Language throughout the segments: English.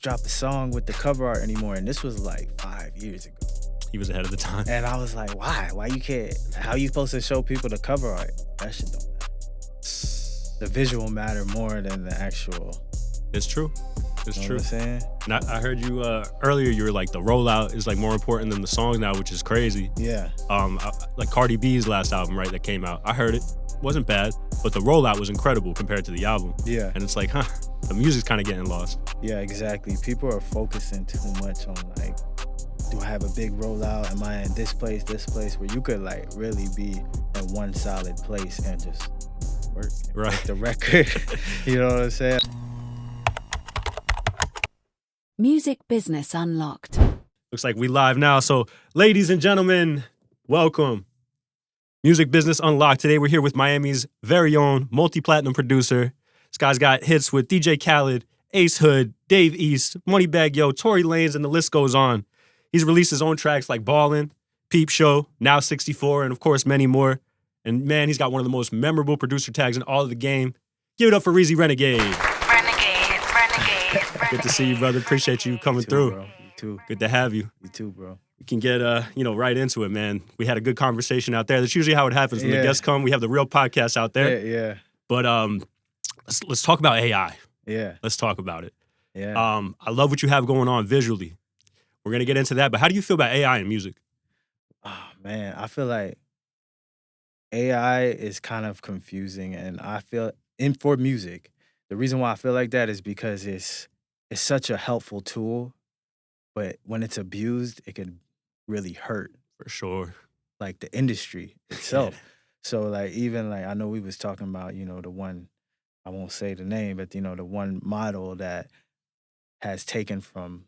drop a song with the cover art anymore. And this was like 5 years ago. He was ahead of the time. And I was like, why? Why you can't? How you supposed to show people the cover art? That shit don't matter. The visual matter more than the actual. It's true. It's You know true. what I'm saying? And I heard you earlier. You were like, the rollout is like more important than the songs now, which is crazy. Yeah. Like Cardi B's last album, right, that came out. I heard it. Wasn't bad, but the rollout was incredible compared to the album. Yeah. And it's like, the music's kind of getting lost. Yeah, exactly. People are focusing too much on like, do I have a big rollout? Am I in this place, where you could like really be in one solid place and just work and Right. make the record. You know what I'm saying? Music Business Unlocked. Looks like we live now. So, ladies and gentlemen, welcome. Music Business Unlocked. Today we're here with Miami's very own multi-platinum producer. This guy's got hits with DJ Khaled, Ace Hood, Dave East, Moneybagg Yo, Tory Lanez, and the list goes on. He's released his own tracks like Ballin', Peep Show, Now 64, and of course many more. And man, he's got one of the most memorable producer tags in all of the game. Give it up for Reazy Renegade. Renegade. Good to see you, brother. Appreciate you coming You too, through. bro. You too. Good to have you. You too, bro. We can get right into it, man. We had a good conversation out there. That's usually how it happens when the Yeah. guests come. We have the real podcast out there. Yeah. But let's talk about AI. Yeah. Let's talk about it. Yeah. I love what you have going on visually. We're gonna get into that. But how do you feel about AI in music? Oh man, I feel like AI is kind of confusing, and I feel for music, the reason why I feel like that is because it's such a helpful tool, but when it's abused, it can really hurt For sure. like the industry itself. So like even like I know we was talking about, the one, I won't say the name, but the one model that has taken from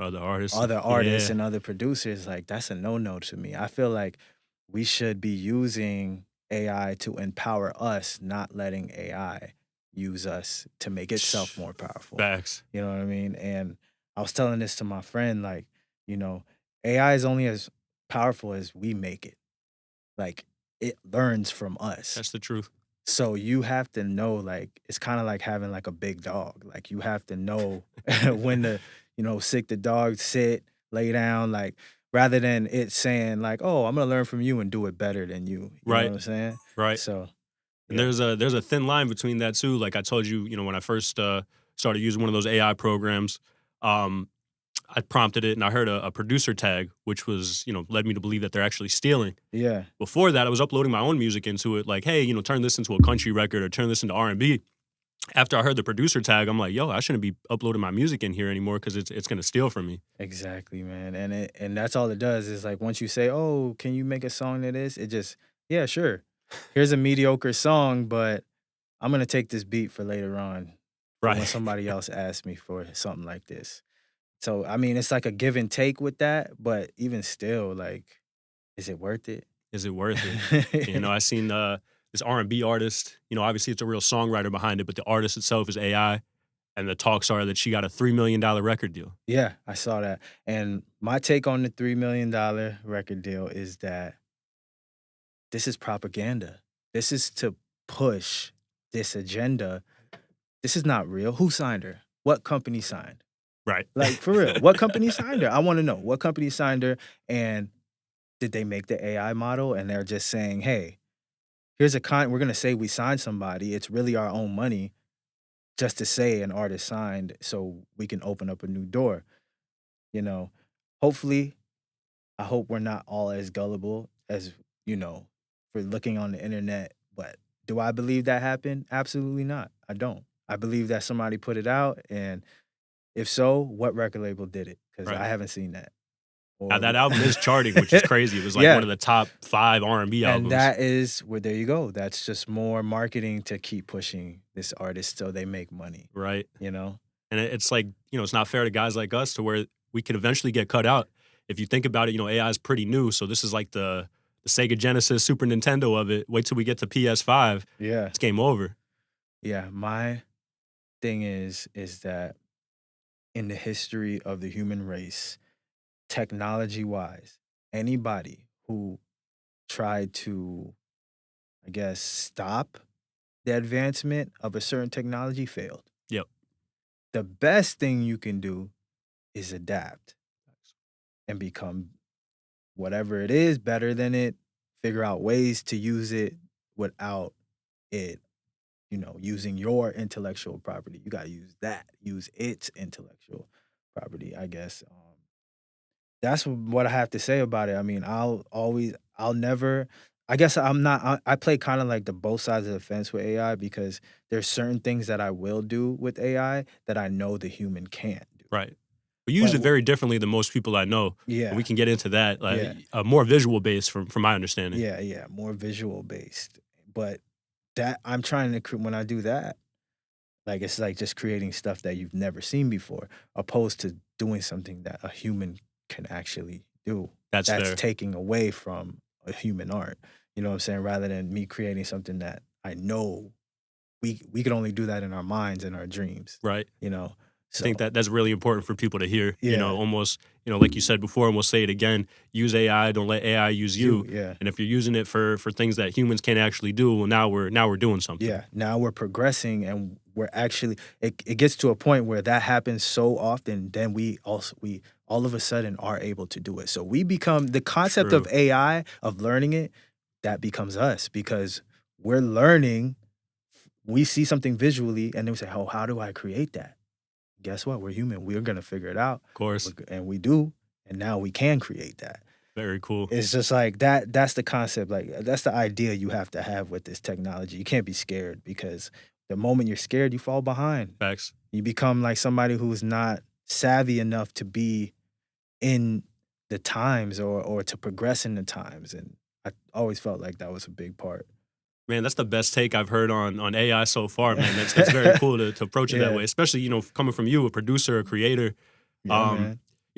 Other artists. other artists Yeah. and other producers, like that's a no-no to me. I feel like we should be using AI to empower us, not letting AI use us to make itself more powerful. Facts. You know what I mean? And I was telling this to my friend, like, AI is only as powerful as we make it. Like, it learns from us. That's the truth. So you have to know, like, it's kind of like having like a big dog. Like you have to know when to, sick the dog, sit, lay down, like rather than it saying like, oh, I'm gonna learn from you and do it better than you. You Right. know what I'm saying? Right. So And yeah. there's a thin line between that too. Like I told you, when I first started using one of those AI programs, I prompted it and I heard a producer tag, which was, led me to believe that they're actually stealing. Yeah. Before that, I was uploading my own music into it, like, hey, turn this into a country record or turn this into R&B. After I heard the producer tag, I'm like, yo, I shouldn't be uploading my music in here anymore because it's gonna steal from me. Exactly, man. And that's all it does is like once you say, oh, can you make a song that is, it just, yeah, sure. Here's a mediocre song, but I'm gonna take this beat for later on. Right. When somebody else asks me for something like this. So I mean it's like a give and take with that, but even still, like, is it worth it? Is it worth it? I seen this R&B artist, obviously it's a real songwriter behind it, but the artist itself is AI. And the talks are that she got a $3 million record deal. Yeah, I saw that. And my take on the $3 million record deal is that this is propaganda. This is to push this agenda. This is not real. Who signed her? What company signed? Right. Like, for real, what company signed her? I want to know what company signed her, and did they make the AI model? And they're just saying, hey, here's we're going to say we signed somebody. It's really our own money just to say an artist signed so we can open up a new door. Hopefully, I hope we're not all as gullible as, for looking on the internet. But do I believe that happened? Absolutely not. I don't. I believe that somebody put it out, and if so, what record label did it? Because Right. I haven't seen that. Now that album is charting, which is crazy. It was like Yeah. one of the top 5 R&B albums. And that is where, there you go. That's just more marketing to keep pushing this artist so they make money. Right. And it's like, it's not fair to guys like us to where we could eventually get cut out. If you think about it, AI is pretty new. So this is like the Sega Genesis, Super Nintendo of it. Wait till we get to PS5. yeah. It's game over. Yeah. My thing is that in the history of the human race, technology-wise, anybody who tried to, I guess, stop the advancement of a certain technology failed. Yep. the best thing you can do is adapt and become whatever it is better than it, figure out ways to use it without it, using your intellectual property. You got to use its intellectual property, I guess. That's what I have to say about it. I mean, I'll never, I guess I'm not, I play kind of like the both sides of the fence with AI because there's certain things that I will do with AI that I know the human can't do. Right. We use But it very differently than most people I know. And we yeah, can get into that, yeah, like more visual based from my understanding. yeah, more visual based. But that I'm trying to, when I do that, like it's like just creating stuff that you've never seen before, opposed to doing something that a human can actually do. That's That's fair. taking away from a human art. You know what I'm saying? Rather than me creating something that I know we could only do that in our minds and our dreams. Right. You know? I think So that that's really important for people to hear. yeah, Almost, like you said before, and we'll say it again, use AI, don't let AI use you. yeah. And if you're using it for things that humans can't actually do, well now we're doing something. Yeah, now we're progressing and we're actually it gets to a point where that happens so often, then we all of a sudden are able to do it. So we become the concept of True. AI, of learning it, that becomes us because we're learning, we see something visually and then we say, "Oh, how do I create that?" Guess what? We're human. We're going to figure it out. Of course. And we do, and now we can create that. Very cool. It's just like that's the concept, like, that's the idea you have to have with this technology. You can't be scared because the moment you're scared, you fall behind. Facts. You become like somebody who's not savvy enough to be in the times or to progress in the times, and I always felt like that was a big part. Man, that's the best take I've heard on AI so far, man. That's very cool to approach it that Yeah. way, especially, coming from you, a producer, a creator. Yeah, Um,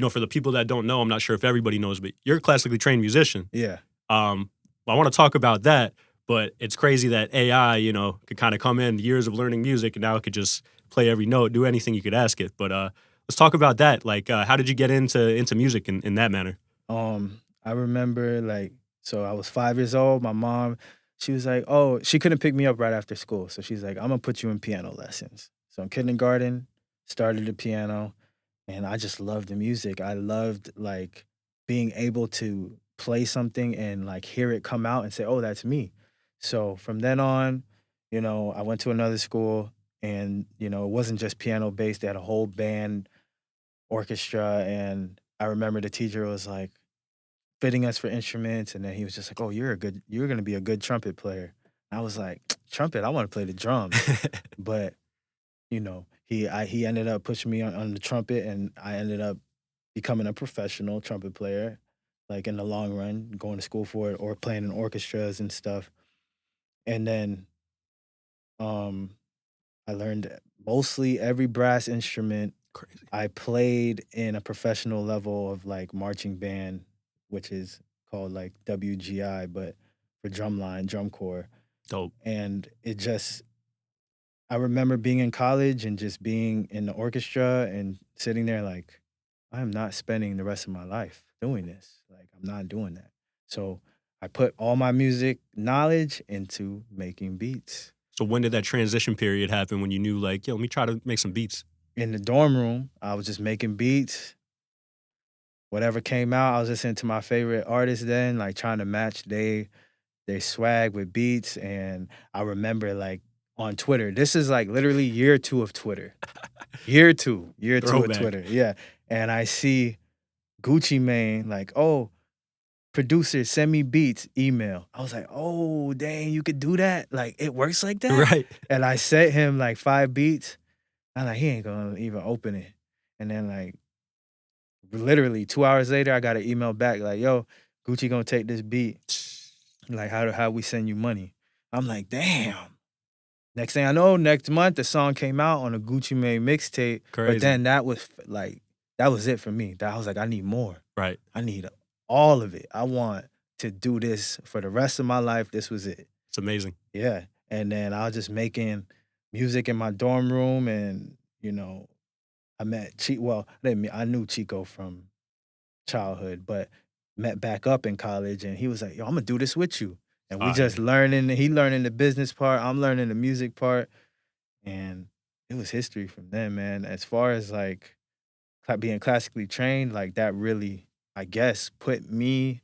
man. for the people that don't know, I'm not sure if everybody knows, but you're a classically trained musician. Yeah. Um, I want to talk about that, but it's crazy that AI, could kind of come in years of learning music and now it could just play every note, do anything you could ask it. But let's talk about that. Like, how did you get into music in that manner? I remember, like, so I was 5 years old. My mom, she was like, "Oh," she couldn't pick me up right after school, so she's like, "I'm gonna put you in piano lessons." So in kindergarten, started the piano, and I just loved the music. I loved, like, being able to play something and, like, hear it come out and say, "Oh, that's me." So from then on, I went to another school and, it wasn't just piano based. They had a whole band orchestra, and I remember the teacher was like fitting us for instruments, and then he was just like, "Oh, you're gonna be a good trumpet player." And I was like, "Trumpet? I want to play the drums." But he ended up pushing me on the trumpet, and I ended up becoming a professional trumpet player, like in the long run, going to school for it or playing in orchestras and stuff. And then um, I learned mostly every brass instrument. Crazy. I played in a professional level of like marching band, which is called like WGI, but for drumline, drum corps. Dope. And I remember being in college and just being in the orchestra and sitting there like, I am not spending the rest of my life doing this. Like, I'm not doing that. So I put all my music knowledge into making beats. So when did that transition period happen when you knew, like, yo, let me try to make some beats? In the dorm room, I was just making beats. Whatever came out, I was listening to my favorite artists then, like trying to match they swag with beats. And I remember like on Twitter, this is like literally year two of Twitter. Year two of Throwback. Twitter. Yeah. And I see Gucci Mane like, "Oh, producer, send me beats, email." I was like, "Oh, dang, you could do that? Like it works like that?" Right. And I sent him like 5 beats. I'm like, he ain't gonna even open it. And then like literally 2 hours later, I got an email back like, "Yo, Gucci gonna take this beat. Like, how we send you money?" I'm like, "Damn." Next thing I know, next month the song came out on a Gucci Mane mixtape. But Crazy. then that was it for me. That I was like, I need more. Right. I need all of it. I want to do this for the rest of my life. This was it. It's amazing. Yeah. And then I was just making music in my dorm room, and I met well, I knew Chico from childhood, but met back up in college, and he was like, "Yo, I'm gonna do this with you." And we just Fire. learning, he learning the business part, I'm learning the music part. And it was history from then, man. As far as like being classically trained, like that really, I guess, put me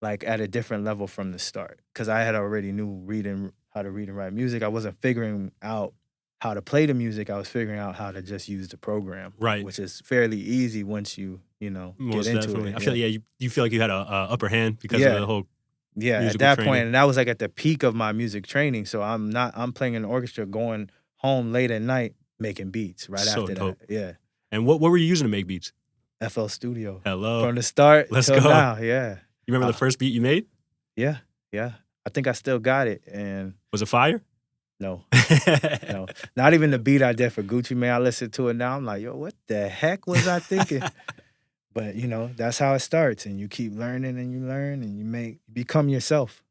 like at a different level from the start because I had already knew reading how to read and write music. I wasn't figuring out how to play the music. I was figuring out how to just use the program, Right. which is fairly easy once get Most into definitely. it. I feel Yeah. you feel like you had a upper hand because of Yeah. the whole Yeah. At musical that point, training. and that was like at the peak of my music training. So I'm playing in the orchestra, going home late at night, making beats right So after that. dope. Yeah. And what were you using to make beats? FL Studio Hello. from the start Let's till go. now. Yeah. You remember the Uh, first beat you made? yeah. Yeah. I think I still got it. And Was it fire? no. No, not even the beat I did for Gucci Mane. I listen to it now. I'm like, yo, what the heck was I thinking? But that's how it starts, and you keep learning and you learn and you become yourself.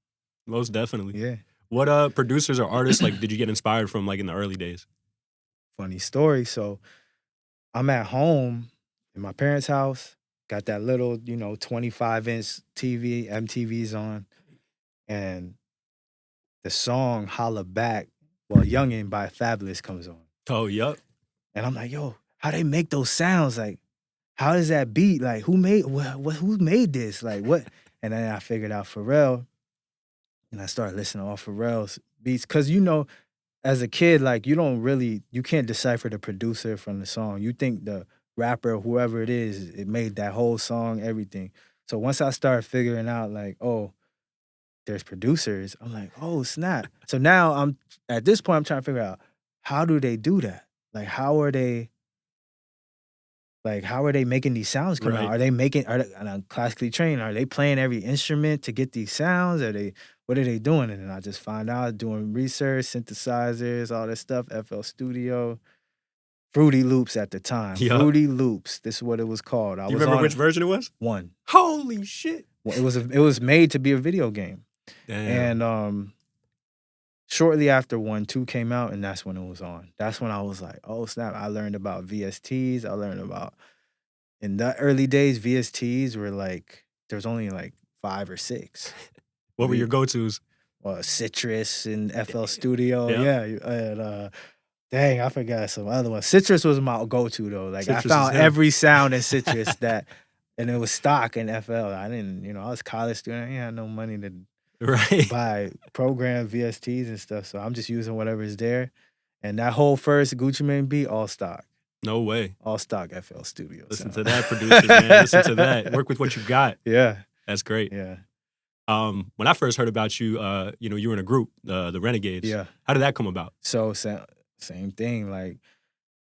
Most definitely. Yeah. What producers or artists like did you get inspired from like in the early days? Funny story. So I'm at home in my parents' house, got that little 25-inch TV, MTV's on, and the song "Holla Back," well, "Youngin" by Fabulous comes on, Oh, yup. and I'm like, yo, how they make those sounds like? How does that beat? Like, who made this? Like, what? And then I figured out Pharrell, and I started listening to all Pharrell's beats. Cause as a kid, like you can't decipher the producer from the song. You think the rapper, whoever it is, it made that whole song, everything. So once I started figuring out, like, oh, there's producers, I'm like, oh snap. So now at this point, I'm trying to figure out how do they do that? Like, how are they making these sounds come out? Right. And I'm classically trained. Are they playing every instrument to get these sounds? What are they doing? And then I just find out doing research, synthesizers, all this stuff, FL Studio, Fruity Loops at the time. Yup. Fruity Loops. This is what it was called. I You was remember on which version it was? one. Holy shit. Well, it was made to be a video game. Damn. And shortly after 1, 2 came out, and that's when it was on. That's when I was like, oh snap. I learned about VSTs. I learned about in the early days, VSTs were like there was only like 5 or 6. What were your V go-tos? Citrus and FL Studio, Yep. yeah, and, dang, I forgot some other ones. Citrus was my go-to though, like, I Citrus is found him. every sound in Citrus and it was stock in FL. I didn't I was a college student, I ain't had no money to Right. buy program VSTs and stuff, so I'm just using whatever's there, and that whole first Gucci Mane beat, all stock. No way. All stock FL Studio Listen sound. to that, producers, man. Listen to that. Work with what you got. Yeah, That's great. yeah, When I first heard about you, you were in a group, the Renegades. yeah. How did that come about? So same thing. Like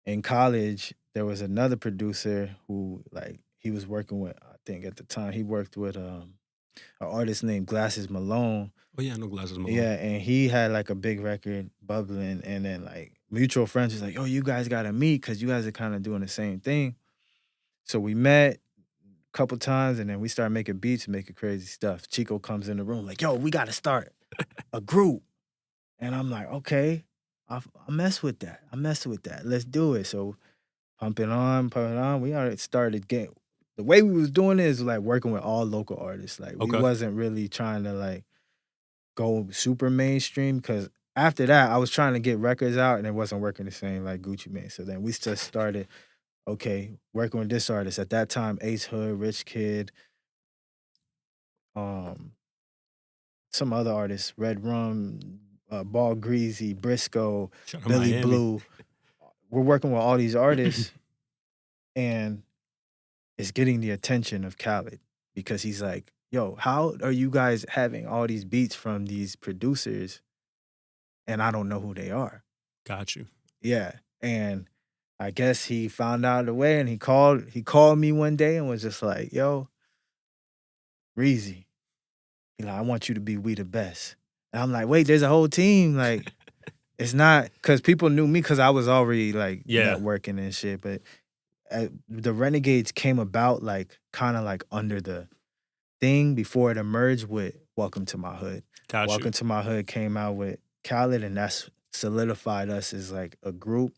in college, there was another producer who like he was working with. I think at the time he worked with an artist named Glasses Malone. Oh yeah, no glasses, Malone. Yeah, and he had like a big record bubbling, and then like mutual friends was like, "Yo, you guys gotta meet because you guys are kind of doing the same thing." So we met a couple times, and then we started making beats, and making crazy stuff. Chico comes in the room like, "Yo, we gotta start a group." And I'm like, okay, I mess with that. I mess with that. Let's do it. So pump it on, pump it on. We already started getting the way we was doing it is like working with all local artists. Like we Okay. wasn't really trying to like go super mainstream because after that I was trying to get records out and it wasn't working the same like Gucci Mane. So then we just started, okay, working with this artist. At that time, Ace Hood, Rich Kid, um, some other artists, Red Rum, Ball Greasy, Briscoe, Shout out Billy Miami. Blue. We're working with all these artists, and it's getting the attention of Khaled because he's like, "Yo, how are you guys having all these beats from these producers, and I don't know who they are?" Got you. Yeah, and I guess he found out a way, and he called me one day and was just like, "Yo, Reazy, I want you to be We the Best." And I'm like, "Wait, there's a whole team, like." It's not because people knew me because I was already like Yeah. networking and shit, but the Renegades came about like kind of like under the thing before it emerged with Welcome to My Hood. Got Welcome you. to My Hood came out with Khaled, and that's solidified us as like a group.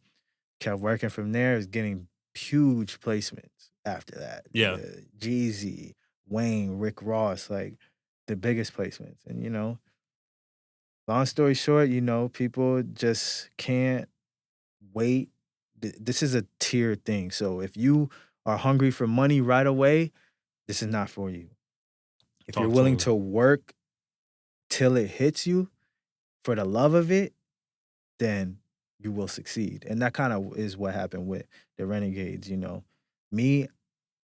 Kept working from there, is getting huge placements after that. Yeah. Jeezy, Wayne, Rick Ross, like the biggest placements, and long story short, people just can't wait. This is a tier thing. So if you are hungry for money right away, this is not for you. If you're Talk to willing him. to work till it hits you for the love of it, then you will succeed. And that kind of is what happened with the Renegades, you know. Me,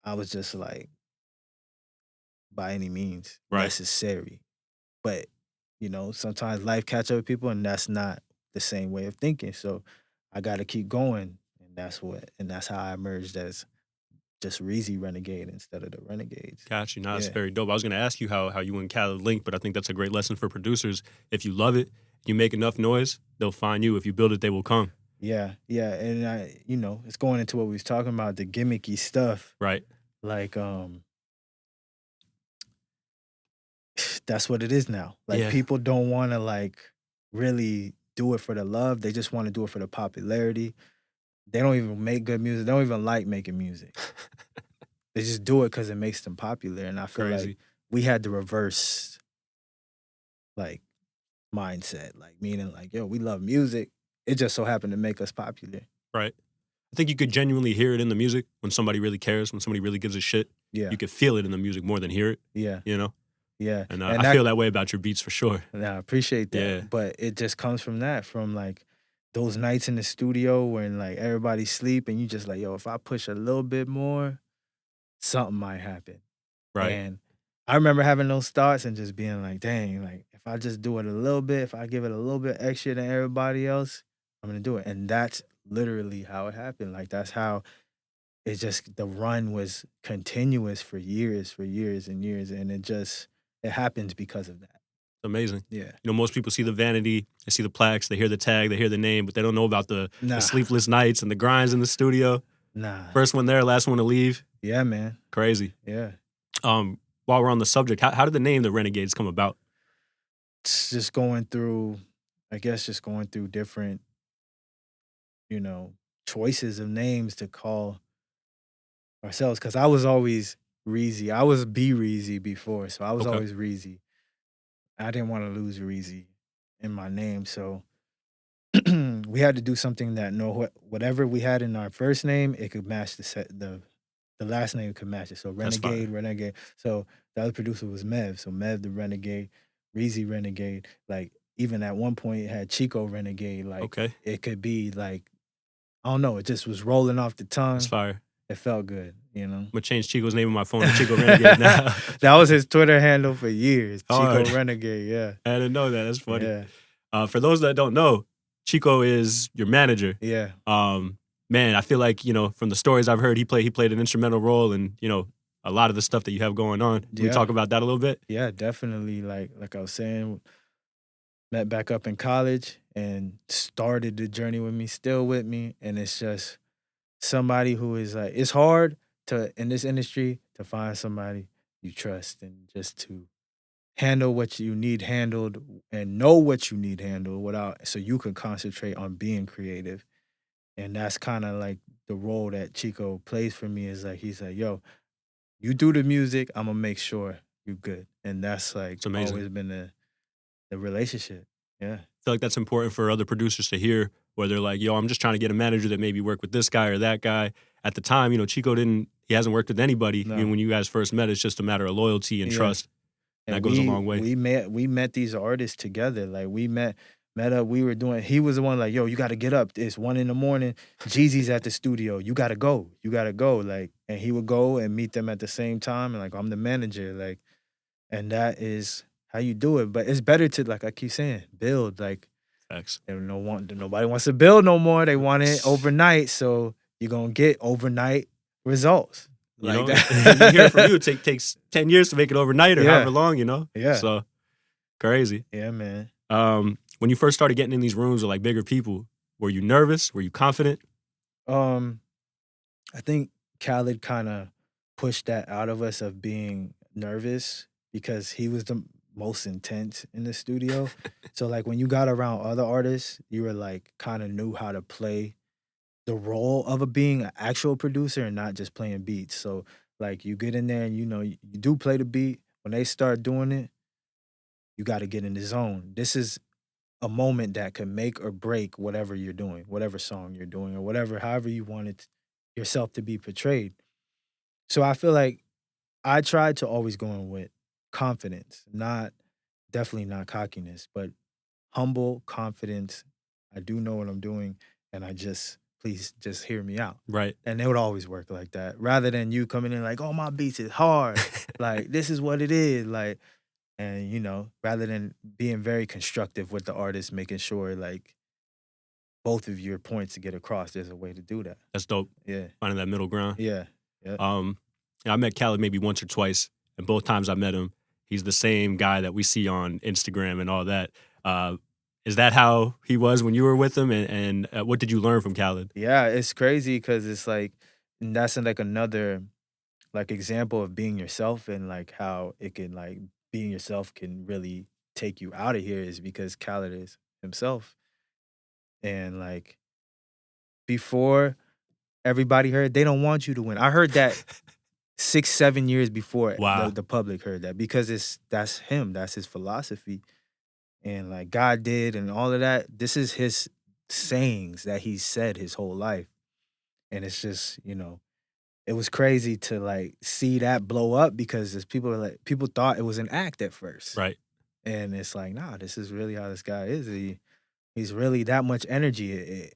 I was just like, by any means Right. necessary. But, you know, sometimes life catch up with people and that's not the same way of thinking. So I gotta keep going. And that's how I emerged as just Reazy Renegade instead of the Renegades. Got you. Nah, it's Yeah. very dope. I was gonna ask you how you and Khaled link, but I think that's a great lesson for producers. If you love it, you make enough noise, they'll find you. If you build it, they will come. Yeah, yeah. And you know, it's going into what we was talking about, the gimmicky stuff. Right. Like, that's what it is now. Like Yeah. people don't wanna like really do it for the love. They just want to do it for the popularity. They don't even make good music. They don't even like making music. They just do it because it makes them popular. And I feel like Crazy. we had the reverse like mindset, like meaning like, yo, we love music. It just so happened to make us popular. Right. I think you could genuinely hear it in the music when somebody really cares, when somebody really gives a shit. Yeah, You could feel it in the music more than hear it, yeah, you know? yeah. And And I that, feel that way about your beats for sure. I appreciate that. Yeah. But it just comes from that, from like those nights in the studio when like everybody's sleep and you just like, yo, if I push a little bit more, something might happen. Right. And I remember having those thoughts and just being like, dang, like if I just do it a little bit, if I give it a little bit extra than everybody else, I'm gonna do it. And that's literally how it happened. Like that's how it just the run was continuous for years and years. And it happens because of that. Amazing. Yeah. You know, most people see the vanity, they see the plaques, they hear the tag, they hear the name, but they don't know about the Nah. sleepless nights and the grinds in the studio. Nah. First one there, last one to leave. Yeah, man. Crazy. Yeah. While we're on the subject, how did the name the Renegades come about? It's just going through, I guess just going through different, you know, choices of names to call ourselves. Cause I was always Reezy. I was B Reezy before, so I was Okay. always Reezy. I didn't want to lose Reezy in my name, so we had to do something that whatever we had in our first name, it could match the last name could match it. So That's fire. Renegade. So the other producer was Mev. So Mev the Renegade, Reezy Renegade. Like even at one point it had Chico Renegade. Like Okay. it could be like I don't know. It just was rolling off the tongue. That's fire. It felt good, you know. I'm gonna change Chico's name on my phone to Chico Renegade now. That was his Twitter handle for years. Hard. Chico Renegade. Yeah. I didn't know that. That's funny. Yeah. For those that don't know, Chico is your manager. Yeah. Man, I feel like, you know, from the stories I've heard, he played an instrumental role in, you know, a lot of the stuff that you have going on. Can we Yeah. talk about that a little bit? Yeah, definitely. Like I was saying, met back up in college and started the journey with me, still with me. And it's just somebody who is like, it's hard to in this industry to find somebody you trust and just to handle what you need handled and know what you need handled without so you can concentrate on being creative. And that's kind of like the role that Chico plays for me is like he's like, yo, you do the music, I'm gonna make sure you good. And that's like It's amazing. always been the relationship. Yeah. I feel like that's important for other producers to hear, where they're like, yo, I'm just trying to get a manager that maybe work with this guy or that guy. At the time, you know, he hasn't worked with anybody. No. Even when you guys first met, it's just a matter of loyalty and Yeah. trust. And that goes a long way. We met these artists together. Like we met up, we were doing he was the one like, yo, you gotta get up. It's 1 a.m. Jeezy's at the studio. You gotta go. You gotta go. Like, and he would go and meet them at the same time. And like, I'm the manager. Like, and that is how you do it. But it's better to, like I keep saying, build. Like, Facts. nobody wants to build no more. They want it overnight. So you're gonna get overnight results. You Like know, that. you hear it from you, it takes 10 years to make it overnight or Yeah. however long, you know? Yeah. So, crazy. Yeah, man. When you first started getting in these rooms with like bigger people, were you nervous? Were you confident? I think Khaled kind of pushed that out of us of being nervous because he was the most intense in the studio. So like when you got around other artists, you were like kind of knew how to play the role of being an actual producer and not just playing beats. So like you get in there and you know you do play the beat. When they start doing it, you got to get in the zone. This is a moment that could make or break whatever you're doing, whatever song you're doing, or whatever, however you wanted yourself to be portrayed. So I feel like I tried to always go in with confidence, not definitely not cockiness, but humble confidence. I do know what I'm doing, and I just please just hear me out. Right. And it would always work like that. Rather than you coming in like, oh, my beats is hard. Like, this is what it is. Like, and rather than being very constructive with the artist, making sure like both of your points to get across, there's a way to do that. That's dope. Yeah. Finding that middle ground. Yeah. Yeah. I met Khaled maybe once or twice, and both times I met him, he's the same guy that we see on Instagram and all that. Is that how he was when you were with him? And what did you learn from Khaled? Yeah, it's crazy because it's like, and that's like another like example of being yourself and like how it can like being yourself can really take you out of here is because Khaled is himself. And like before everybody heard, they don't want you to win. I heard that 6, 7 years before Wow. the public heard that because that's him, that's his philosophy. And like God did and all of that, this is his sayings that he said his whole life. And it's just, it was crazy to like see that blow up because people thought it was an act at first. Right. And it's like, nah, this is really how this guy is. He's really that much energy.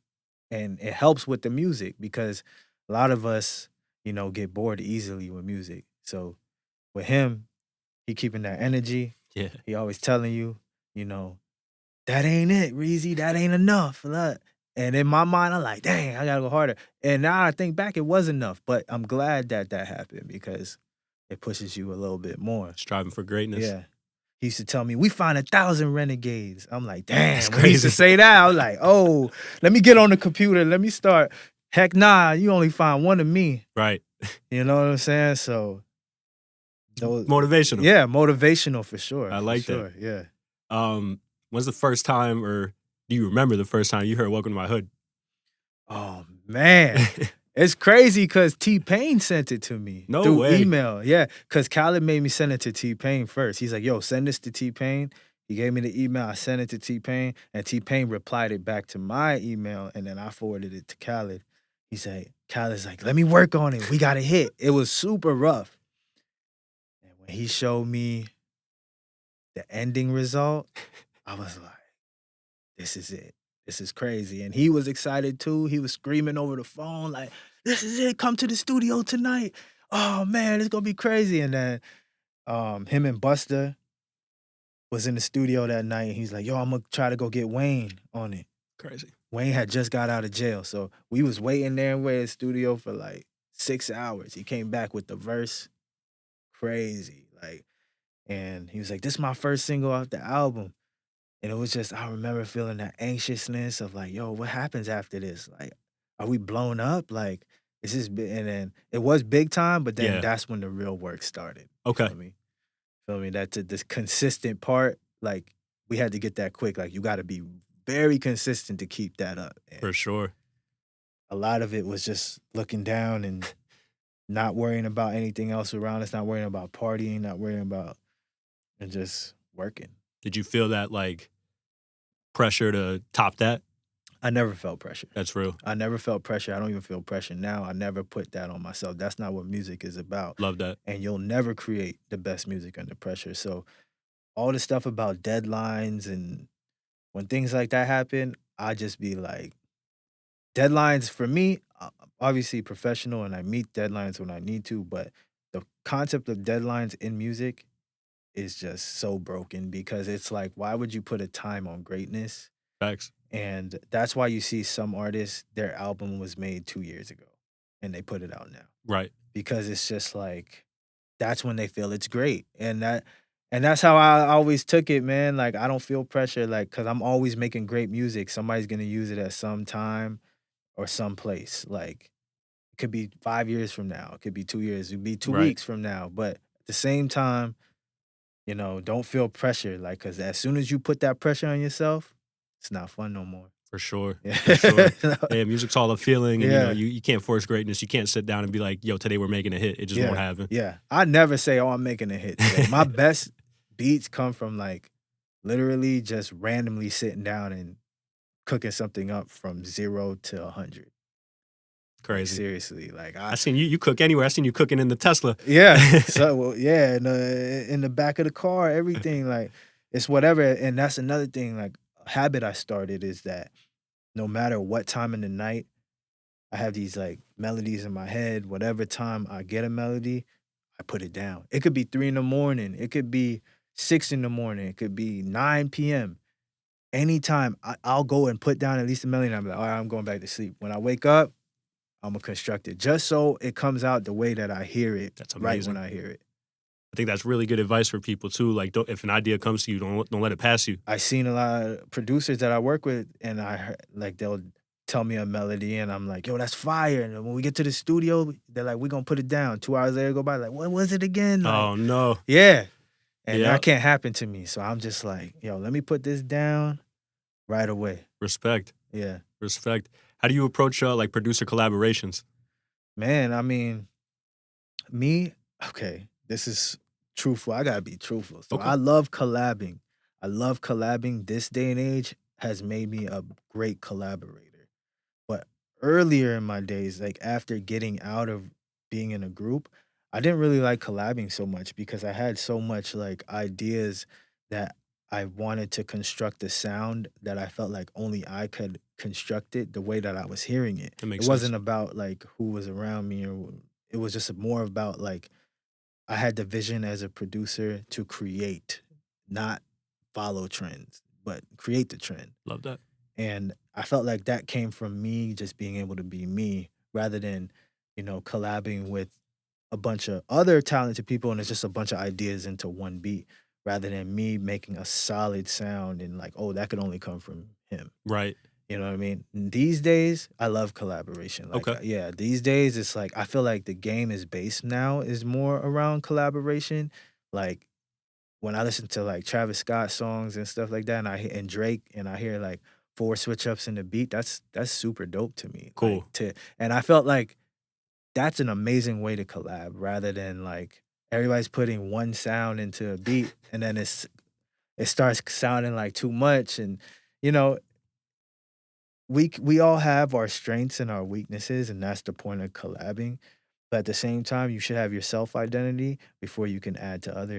And it helps with the music because a lot of us, get bored easily with music. So with him, he keeping that energy. Yeah. He always telling you, that ain't it, Reazy. That ain't enough. Look. And in my mind, I'm like, dang, I gotta go harder. And now I think back, it was enough. But I'm glad that happened because it pushes you a little bit more. Striving for greatness. Yeah. He used to tell me, we find 1,000 renegades. I'm like, damn. That's When he used to crazy. say that, I was like, oh, let me get on the computer. Let me start. Heck nah, you only find one of me. Right. You know what I'm saying? So Motivational. Yeah, motivational for sure. I for like sure. that. Yeah. When's the first time, or do you remember the first time you heard "Welcome to My Hood"? Oh man. It's crazy because T-Pain sent it to me No through way. email. Yeah, because Khaled made me send it to T-Pain first. He's like, yo, send this to T-Pain. He gave me the email. I sent it to T-Pain, and T-Pain replied it back to my email, and then I forwarded it to Khaled. He said, Khaled's like, let me work on it. We got a hit. It was super rough. And when he showed me the ending result, I was like, this is it. This is crazy. And he was excited too. He was screaming over the phone like, this is it. Come to the studio tonight. Oh man, it's gonna be crazy. And then him and Busta was in the studio that night. And he's like, yo, I'm gonna try to go get Wayne on it. Crazy. Wayne had just got out of jail. So we was waiting there in the studio for like 6 hours. He came back with the verse. Crazy. Like, and he was like, this is my first single off the album. And it was just, I remember feeling that anxiousness of like, yo, what happens after this? Like, are we blown up? Like, is this big? And then it was big time, but then Yeah. that's when the real work started. Okay. Feel me? That's this consistent part. Like, we had to get that quick. Like, you got to be very consistent to keep that up. And For sure. a lot of it was just looking down and not worrying about anything else around us, not worrying about partying, not worrying about, and just working. Did you feel that like pressure to top that? I never felt pressure. That's real. I never felt pressure. I don't even feel pressure now. I never put that on myself. That's not what music is about. Love that. And you'll never create the best music under pressure. So all the stuff about deadlines and when things like that happen, I just be like, deadlines for me, obviously professional and I meet deadlines when I need to, but the concept of deadlines in music is just so broken because it's like, why would you put a time on greatness? Facts. And that's why you see some artists, their album was made 2 years ago and they put it out now. Right. Because it's just like, that's when they feel it's great. And that's how I always took it, man. Like, I don't feel pressure, like, because I'm always making great music. Somebody's going to use it at some time or some place. Like, it could be 5 years from now. It could be 2 years. It could be 2 Right. weeks from now. But at the same time, don't feel pressure. Like, because as soon as you put that pressure on yourself, it's not fun no more. For sure. Yeah. For sure. Yeah, music's all a feeling. And, Yeah. you can't force greatness. You can't sit down and be like, yo, today we're making a hit. It just won't happen. Yeah. I never say, oh, I'm making a hit today. My best beats come from, like, literally just randomly sitting down and cooking something up from 0 to 100. Like, Crazy. seriously, like, I seen you cook anywhere. I seen you cooking in the Tesla. yeah. So, well, yeah, in the back of the car, everything, like, it's whatever. And that's another thing, like, a habit I started is that no matter what time in the night, I have these, like, melodies in my head. Whatever time I get a melody, I put it down. It could be 3 in the morning. It could be 6 in the morning. It could be 9 p.m. Anytime I'll go and put down at least a melody, and I'm like, all right, I'm going back to sleep. When I wake up, I'm gonna construct it just so it comes out the way that I hear it That's right when amazing. I hear it. I think that's really good advice for people too. Like, if an idea comes to you, don't let it pass you. I seen a lot of producers that I work with, and I heard, like, they'll tell me a melody, and I'm like, yo, that's fire. And then when we get to the studio, they're like, we're gonna put it down. 2 hours later go by, like, what was it again? Like, Oh no. yeah. And Yeah. that can't happen to me. So I'm just like, yo, let me put this down right away. Respect. Yeah. Respect. How do you approach like producer collaborations? Man, I mean, me, okay, this is truthful. I gotta be truthful. So Okay. I love collabing. I love collabing. This day and age has made me a great collaborator. But earlier in my days, like after getting out of being in a group, I didn't really like collabing so much because I had so much like ideas that I wanted to construct a sound that I felt like only I could construct it the way that I was hearing it. That It makes sense. wasn't about like who was around me or it was just more about like I had the vision as a producer to create, not follow trends, but create the trend. Love that. And I felt like that came from me just being able to be me rather than, collabing with a bunch of other talented people and it's just a bunch of ideas into one beat rather than me making a solid sound and like, oh, that could only come from him. Right. You know what I mean? These days, I love collaboration. Like, Okay. yeah, these days it's like I feel like the game is based now is more around collaboration. Like when I listen to like Travis Scott songs and stuff like that, and Drake, and I hear like four switch ups in the beat, that's super dope to me. Cool. And I felt like that's an amazing way to collab rather than like everybody's putting one sound into a beat and then it starts sounding like too much and you know we all have our strengths and our weaknesses and that's the point of collabing, but at the same time you should have your self identity before you can add to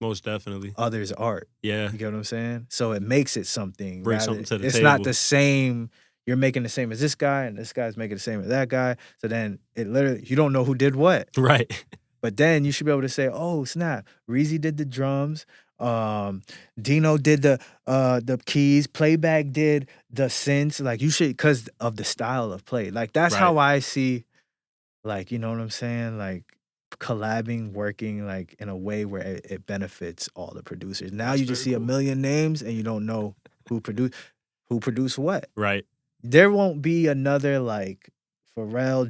Most definitely. others art. Yeah. You get what I'm saying? So it makes it something Bring rather something to the it's not table. the same you're making the same as this guy and this guy's making the same as that guy. So then it literally you don't know who did what. Right. But then you should be able to say, "Oh, snap. Reezy did the drums, Dino did the keys, Playback did the synths." Like you should because of the style of play. Like that's Right. how I see like, you know what I'm saying? Like collabing, working like in a way where it benefits all the producers. Now That's you just very see a cool. million names and you don't know who produced what. Right. There won't be another like Pharrell,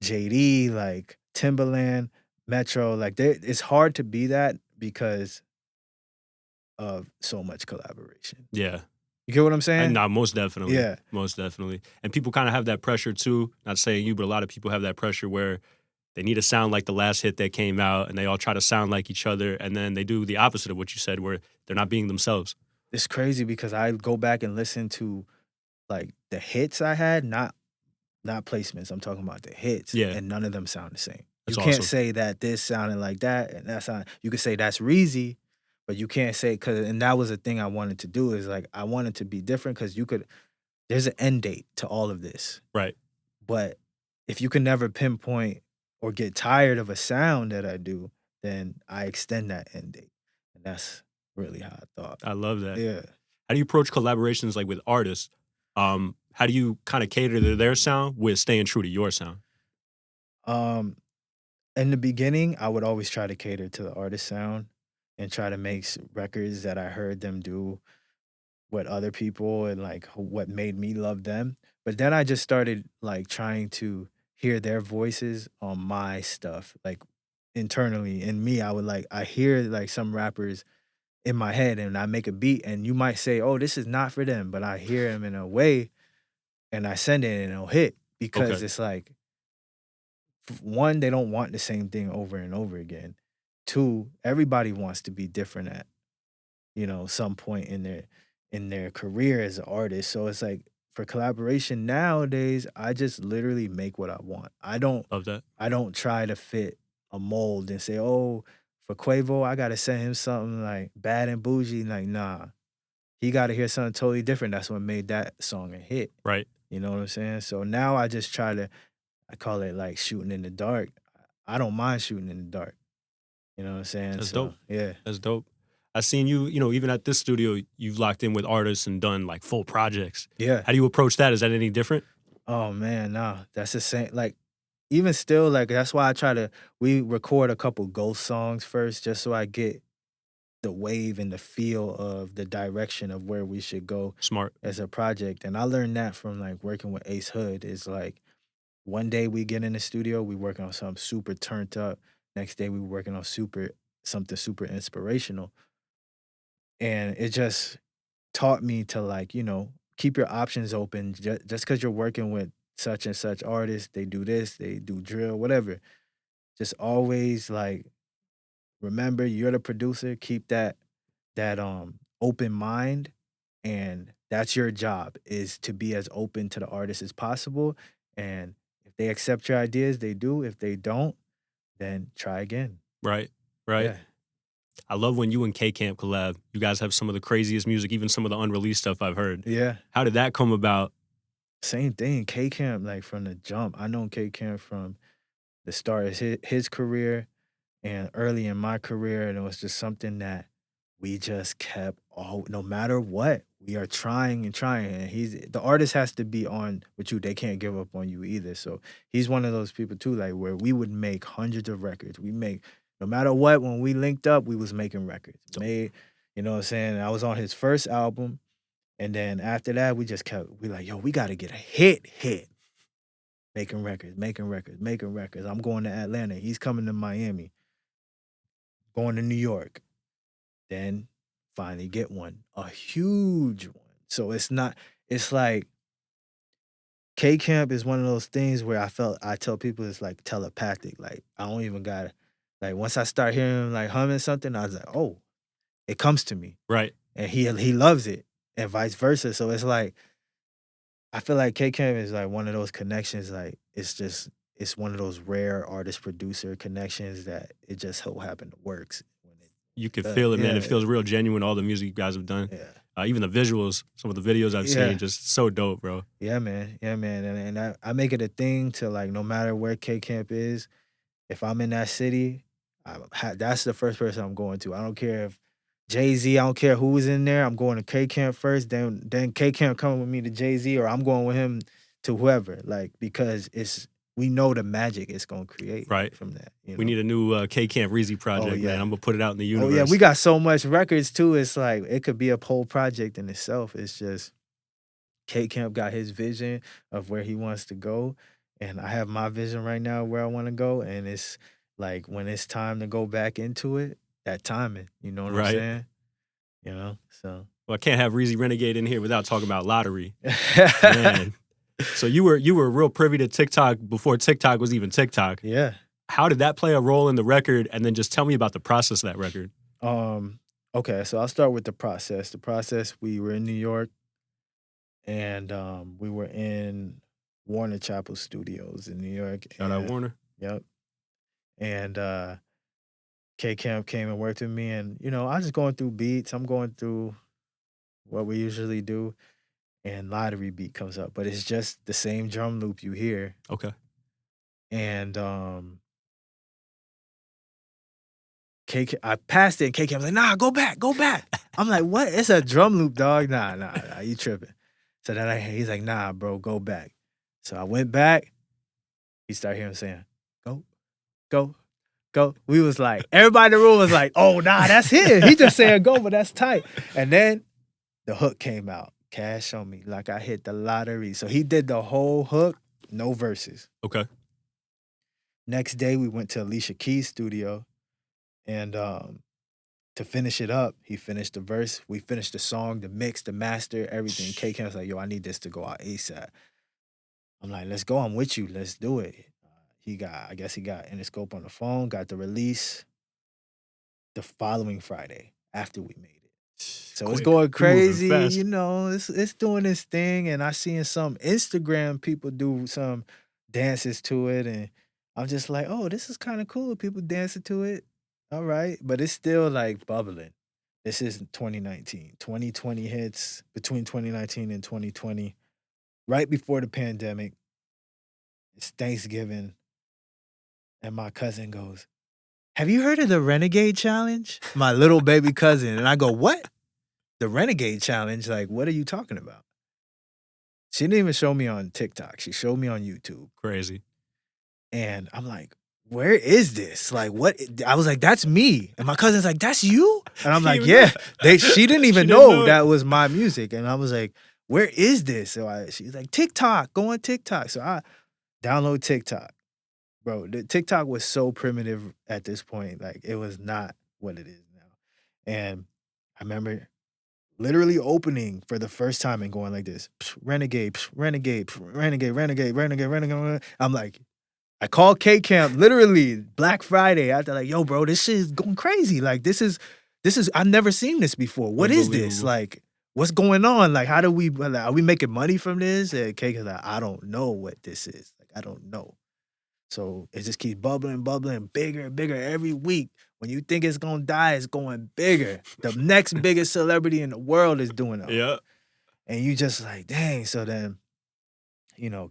JD, like Timbaland, Metro. Like there, it's hard to be that because of so much collaboration. Yeah. You get what I'm And saying? nah, most definitely. Yeah. Most definitely. And people kind of have that pressure too. Not saying you, but a lot of people have that pressure where they need to sound like the last hit that came out and they all try to sound like each other. And then they do the opposite of what you said, where they're not being themselves. It's crazy because I go back and listen to like the hits I had, not placements. I'm talking about the hits, Yeah. and none of them sound the same. You That's can't awesome. say that this sounded like that, and that sound. You could say that's Reezy, but you can't say because. And that was the thing I wanted to do is like I wanted to be different because you could. There's an end date to all of this, Right. but if you can never pinpoint or get tired of a sound that I do, then I extend that end date, and that's really how I thought. I love that. Yeah. How do you approach collaborations like with artists? How do you kind of cater to their sound with staying true to your sound? Um, in the beginning, I would always try to cater to the artist sound and try to make records that I heard them do with other people and like what made me love them. But then I just started like trying to hear their voices on my stuff, like internally. In me, I would like I hear like some rappers in my head and I make a beat and you might say, "Oh, this is not for them," but I hear them in a way and I send it and it'll hit because Okay. it's like one, they don't want the same thing over and over again. Two, everybody wants to be different at some point in their career as an artist. So it's like for collaboration nowadays, I just literally make what I want. Love that. I don't try to fit a mold and say, oh, for Quavo, I gotta send him something like bad and bougie. Like, nah. He gotta hear something totally different. That's what made that song a hit. Right. You know what I'm saying? So now I just try to I call it like shooting in the dark. I don't mind shooting in the dark. You know what I'm saying? That's So dope. yeah. That's dope. I seen you, even at this studio, you've locked in with artists and done like full projects. Yeah. How do you approach that? Is that any different? Oh man, nah. That's the same. Like even still, like that's why I try to we record a couple ghost songs first just so I get the wave and the feel of the direction of where we should go Smart. as a project. And I learned that from like working with Ace Hood. Is like one day we get in the studio, we working on something super turned up. Next day we working on something super inspirational. And it just taught me to like, keep your options open. Just because you're working with such and such artists, they do this, they do drill, whatever. Just always like remember you're the producer. Keep that open mind, and that's your job is to be as open to the artist as possible. And if they accept your ideas, they do. If they don't, then try again. Right. Right. Yeah. I love when you and K Camp collab. You guys have some of the craziest music, even some of the unreleased stuff I've heard. Yeah. How did that come about? Same thing. K Camp, like from the jump. I know K Camp from the start of his career and early in my career. And it was just something that we just kept all no matter what, we are trying and trying. And the artist has to be on with you. They can't give up on you either. So he's one of those people too, like where we would make hundreds of records. We make no matter what, when we linked up, we was making records. Made, you know what I'm saying? I was on his first album. And then after that, we just kept, we like, yo, we got to get a hit. Making records, making records, making records. I'm going to Atlanta. He's coming to Miami. Going to New York. Then finally get one. A huge one. So it's like K Camp is one of those things where I tell people it's like telepathic. Like I don't even gotta like once I start hearing him like humming something, I was like, oh, it comes to me. Right. And he loves it. And vice versa. So it's like I feel like K Camp is like one of those connections, like it's one of those rare artist producer connections that it just so happened to works. You could feel it, man. Yeah. It feels real genuine, all the music you guys have done. Yeah. Even the visuals, some of the videos I've Yeah. seen, just so dope, bro. Yeah, man. Yeah, man. And I make it a thing to like no matter where K Camp is, if I'm in that city, that's the first person I'm going to. I don't care if Jay-Z, I don't care who's in there. I'm going to K Camp first, then K Camp coming with me to Jay-Z, or I'm going with him to whoever. Like, because we know the magic it's gonna create Right. from that. We need a new K Camp Reazy project, yeah. man. I'm gonna put it out in the Oh universe. yeah, we got so much records too. It's like it could be a whole project in itself. It's just K Camp got his vision of where he wants to go, and I have my vision right now where I want to go. And it's like when it's time to go back into it, that timing. You know what I'm Right. saying? So Well, I can't have Reazy Renegade in here without talking about lottery. Man. So you were real privy to TikTok before TikTok was even TikTok. Yeah. How did that play a role in the record? And then just tell me about the process of that record. Okay, so I'll start with the process. The process, we were in New York, and we were in Warner Chappell Studios in New York. Shout out Warner. Yep. And K Camp came and worked with me, and I was just going through beats. I'm going through what we usually do, and Lottery beat comes up, but it's just the same drum loop you hear. Okay. And I passed it, and K Camp was like, "Nah, go back." I'm like, "What? It's a drum loop, dog. Nah, you tripping." So then he's like, "Nah, bro, go back." So I went back. He started hearing him saying, "Go, go, go." We was like, everybody in the room was like, "Oh, nah, that's him. He just saying go, but that's tight." And then the hook came out. Cash on me like I hit the lottery. So he did the whole hook, no verses. Okay. Next day, we went to Alicia Keys' studio, and to finish it up, he finished the verse. We finished the song, the mix, the master, everything. K Camp was like, "Yo, I need this to go out ASAP." I'm like, "Let's go. I'm with you. Let's do it." I guess he got Interscope on the phone, got the release the following Friday after we made it. So it's quick. going You moving crazy, fast. you know, it's doing its thing, and I seen some Instagram people do some dances to it, and I'm just like, "Oh, this is kinda cool, people dancing to it. Alright," but it's still, like, bubbling. This is 2019. 2020 hits between 2019 and 2020, right before the pandemic. It's Thanksgiving, and my cousin goes, "Have you heard of the Renegade Challenge?" My little baby cousin, and I go, "What? The Renegade Challenge? Like, what are you talking about?" She didn't even show me on TikTok. She showed me on YouTube. Crazy. And I'm like, "Where is this? Like, what?" I was like, "That's me." And my cousin's like, "That's you?" And I'm She didn't like, even know "Yeah." that. She didn't She even didn't know know it. that was my music. And I was like, "Where is this?" So she's like, "TikTok, go on TikTok." So I download TikTok. Bro, the TikTok was so primitive at this point. Like, it was not what it is now. And I remember literally opening for the first time and going like this, "Psh, Renegade, psh, Renegade, psh, Renegade, Renegade, Renegade, Renegade." I'm like, I called K Camp literally Black Friday after like, "Yo, bro, this shit is going crazy. Like, this is I've never seen this before. What is this? Unbelievable. Like, what's going on? Like, how do we like, are we making money from this?" And K is like, "I don't know what this is. Like, I don't know." So it just keeps bubbling, bubbling, bigger and bigger every week. When you think it's gonna die, it's going bigger. The next biggest celebrity in the world is doing it. Yeah. And you just like, dang. So then,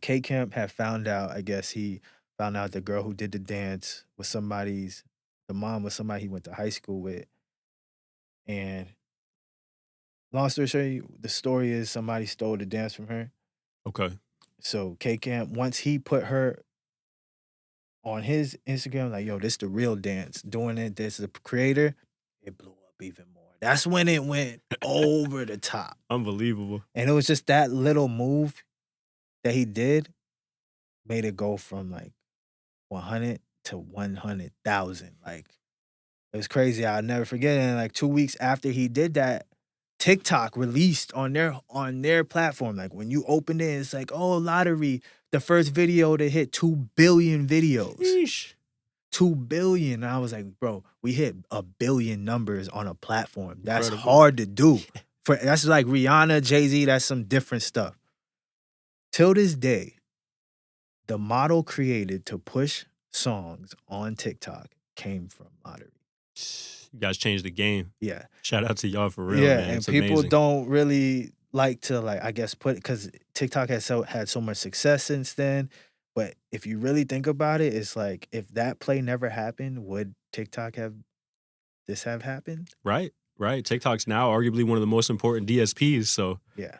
K Camp had found out, I guess he found out the girl who did the dance was the mom was somebody he went to high school with. And long story short, the story is somebody stole the dance from her. Okay. So K Camp, once he put her on his Instagram, like, "Yo, this the real dance, doing it, this is the creator," it blew up even more. That's when it went over the top. Unbelievable. And it was just that little move that he did made it go from like 100 to 100,000. Like, it was crazy. I'll never forget it. And like 2 weeks after he did that, TikTok released on their platform. Like when you open it, it's like, "Oh, lottery, the first video to hit 2 billion videos." Sheesh. 2 billion. And I was like, "Bro, we hit 1 billion numbers on a platform. That's Incredible. hard to do." That's like Rihanna, Jay-Z, that's some different stuff. Till this day, the model created to push songs on TikTok came from lottery. You guys changed the game. Yeah. Shout out to y'all for real, Yeah, man. and It's people amazing. don't really like to like I guess put because TikTok has had so much success since then. But if you really think about it, it's like if that play never happened, would TikTok have happened? Right. Right. TikTok's now arguably one of the most important DSPs. So, Yeah.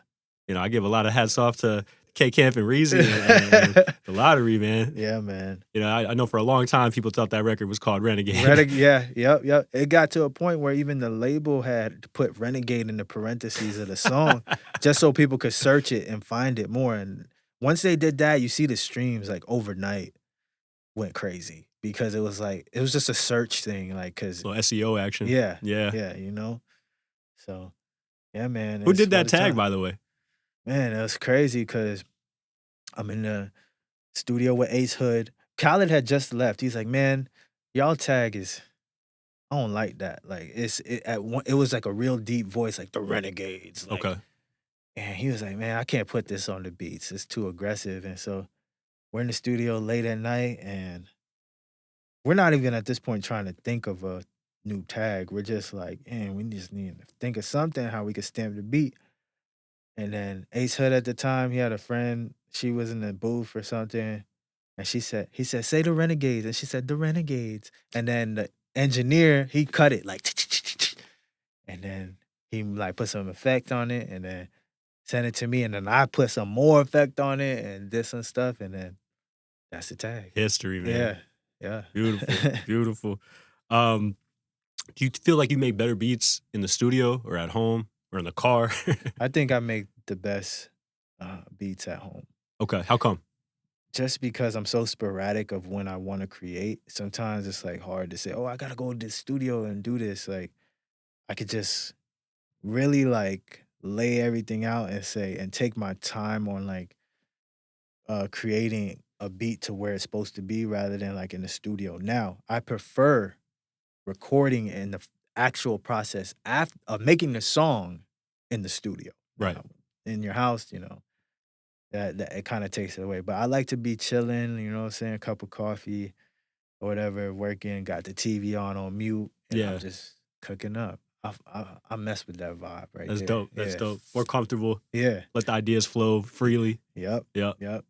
I give a lot of hats off to K Camp and Reezy and the lottery, man. Yeah, man. I know for a long time people thought that record was called Renegade. Yeah, yep. It got to a point where even the label had to put Renegade in the parentheses of the song just so people could search it and find it more. And once they did that, you see the streams like overnight went crazy because it was just a search thing, like because Little SEO action. yeah, Yeah. yeah. So yeah, man, Who it's did what that a tag, time. by the way? Man, it was crazy because I'm in the studio with Ace Hood. Khaled had just left. He's like, "Man, y'all tag is I don't like that. Like it was like a real deep voice, like the Renegades, like." Okay. And he was like, "Man, I can't put this on the beats. It's too aggressive." And so we're in the studio late at night, and we're not even at this point trying to think of a new tag. We're just like, "Man, we just need to think of something how we could stamp the beat." And then Ace Hood at the time, he had a friend. She was in the booth or something, and he said, "Say the Renegades," and she said, "The Renegades." And then the engineer, he cut it like. And then he like put some effect on it and then sent it to me. And then I put some more effect on it and did some stuff. And then that's the tag. History, Yeah. man. Yeah. Beautiful. Beautiful. Um, do you feel like you make better beats in the studio or at home or in the car? I think I make the best beats at home. Okay. How come? Just because I'm so sporadic of when I want to create, sometimes it's like hard to say, "Oh, I gotta go to the studio and do this." Like I could just really like lay everything out and say and take my time on like creating a beat to where it's supposed to be rather than like in the studio. Now, I prefer recording actual process of making the song in the studio. Right. Now, in your house, that it kind of takes it away. But I like to be chilling, what I'm saying, a cup of coffee or whatever, working, got the TV on mute, and I'm Yeah. just cooking up. I mess with that vibe right That's there. dope. That's Yeah. dope. More comfortable. Yeah. Let the ideas flow freely. Yep. Yep. Yep.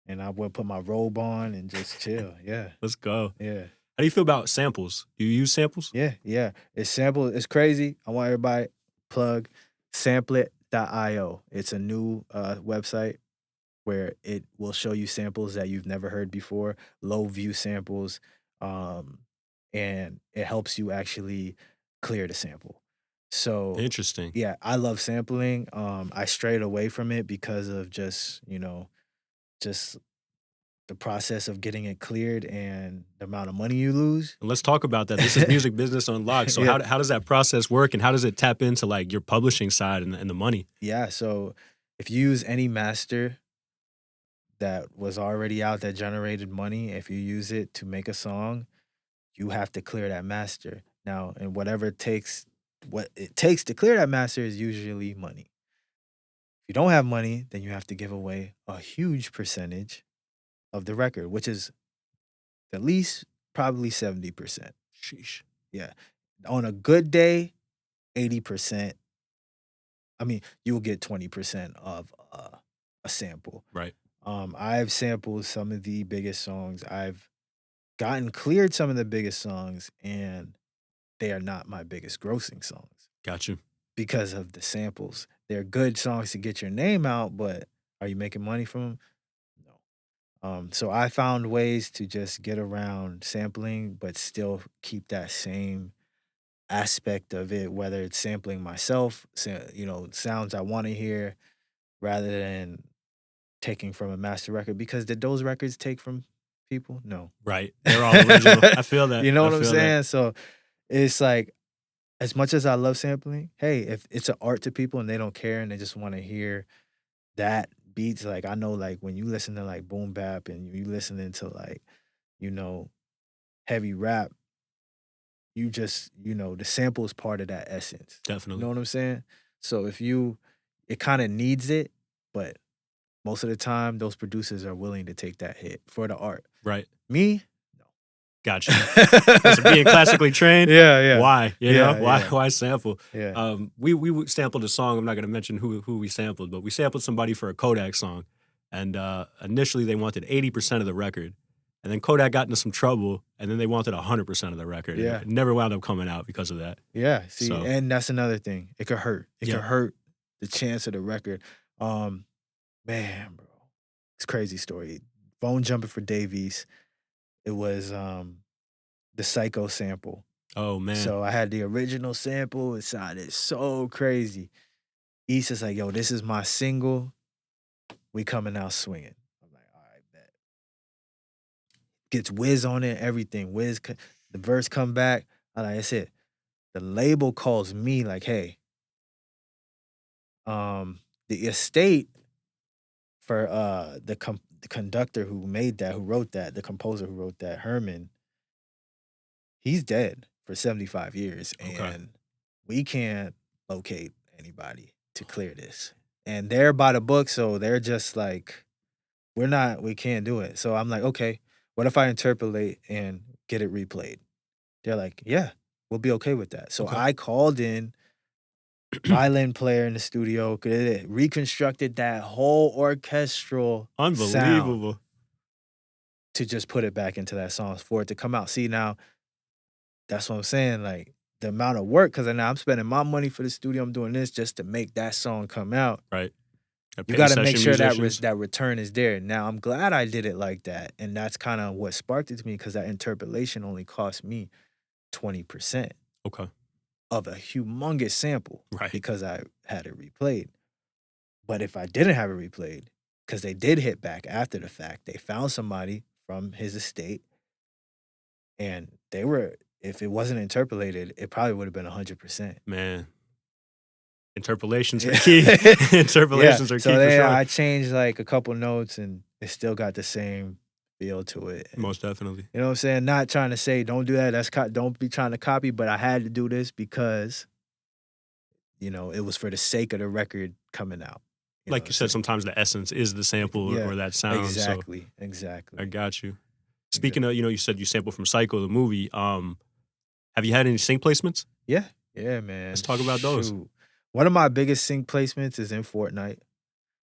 And I would put my robe on and just chill. Yeah. Let's go. Yeah. How do you feel about samples? Do you use samples? Yeah. Yeah. It's crazy. I want everybody plug samplet.io. It's a new website where it will show you samples that you've never heard before, low view samples, and it helps you actually clear the sample. So Interesting. yeah, I love sampling. I strayed away from it because of just the process of getting it cleared and the amount of money you lose. And let's talk about that. This is Music Business Unlocked. So Yeah. how does that process work, and how does it tap into like your publishing side and the money? Yeah, so if you use any master that was already out that generated money, if you use it to make a song, you have to clear that master. Now, and what it takes to clear that master is usually money. If you don't have money, then you have to give away a huge percentage of the record, which is at least probably 70%. Sheesh. Yeah. On a good day, 80%. I mean, you'll get 20% of a sample. Right. I've sampled some of the biggest songs. I've gotten cleared some of the biggest songs, and they are not my biggest grossing songs Got you. because of the samples. They're good songs to get your name out, but are you making money from them? No. So I found ways to just get around sampling, but still keep that same aspect of it, whether it's sampling myself, sounds I want to hear, rather than taking from a master record. Because did those records take from people? No. Right. They're all original. I feel that. You know I what I'm feel saying? that. So it's like, as much as I love sampling, hey, if it's an art to people and they don't care and they just want to hear that beats, like I know, like when you listen to like boom bap and you listening to like, heavy rap, you just, the sample is part of that essence. You Definitely. know what I'm saying? So it kind of needs it, but most of the time, those producers are willing to take that hit for the art. Right. Me, no. Gotcha. So being classically trained. Yeah. Why? Yeah, Why? yeah. Why sample? Yeah. We sampled a song. I'm not going to mention who we sampled, but we sampled somebody for a Kodak song, and initially they wanted 80% of the record, and then Kodak got into some trouble, and then they wanted 100% of the record. Yeah. And it never wound up coming out because of that. Yeah. See, So- and that's another thing. It could hurt. It Yeah. could hurt the chance of the record. Man, bro. It's a crazy story. Phone jumping for Davies. It was the Psycho sample. Oh man. So I had the original sample. It sounded so crazy. East is like, yo, this is my single. We coming out swinging. I'm like, all right, bet. Gets Wiz on it, everything. The verse come back. I'm like, that's it. The label calls me like, hey, the estate for the conductor who made that, who wrote that, the composer who wrote that, Herman, he's dead for 75 years. Okay. And we can't locate anybody to clear this. And they're by the book, so they're just like, we can't do it. So I'm like, okay, what if I interpolate and get it replayed? They're like, yeah, we'll be okay with that. So Okay. I called in violin player in the studio, reconstructed that whole orchestral sound Unbelievable. to just put it back into that song for it to come out. See, now, that's what I'm saying, like, the amount of work, because now I'm spending my money for the studio, I'm doing this just to make that song come out. Right. You got to make sure that return is there. Now, I'm glad I did it like that, and that's kind of what sparked it to me, because that interpolation only cost me 20% Okay. of a humongous sample, Right. because I had it replayed. But if I didn't have it replayed, because they did hit back after the fact, they found somebody from his estate, and if it wasn't interpolated, it probably would have been 100%. Man. Interpolations are Yeah. key. Interpolations are key So for then sure. I changed like a couple notes, and it still got the same feel to it. And, Most definitely. you know what I'm saying? Not trying to say don't do that. Don't be trying to copy, but I had to do this because it was for the sake of the record coming out. Like you It's said, just sometimes the essence is the sample yeah, or that sound. So exactly, I exactly, got you. Speaking exactly. of, you said you sampled from Psycho, the movie. Have you had any sync placements? Yeah, yeah, Let's man. talk about those. Shoot, one of my biggest sync placements is in Fortnite.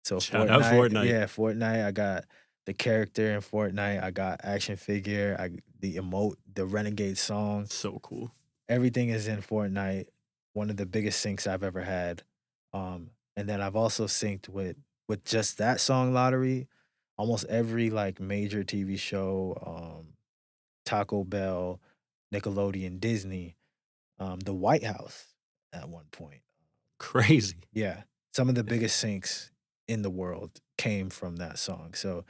So Shout out Fortnite, Fortnite. yeah, Fortnite. I got the character in Fortnite. I got action figure. The emote, the Renegade song. So cool. Everything is in Fortnite. One of the biggest syncs I've ever had. And then I've also synced with just that song lottery, almost every like major TV show, Taco Bell, Nickelodeon, Disney, the White House at one point. Crazy. Yeah, some of the biggest syncs in the world came from that song. So,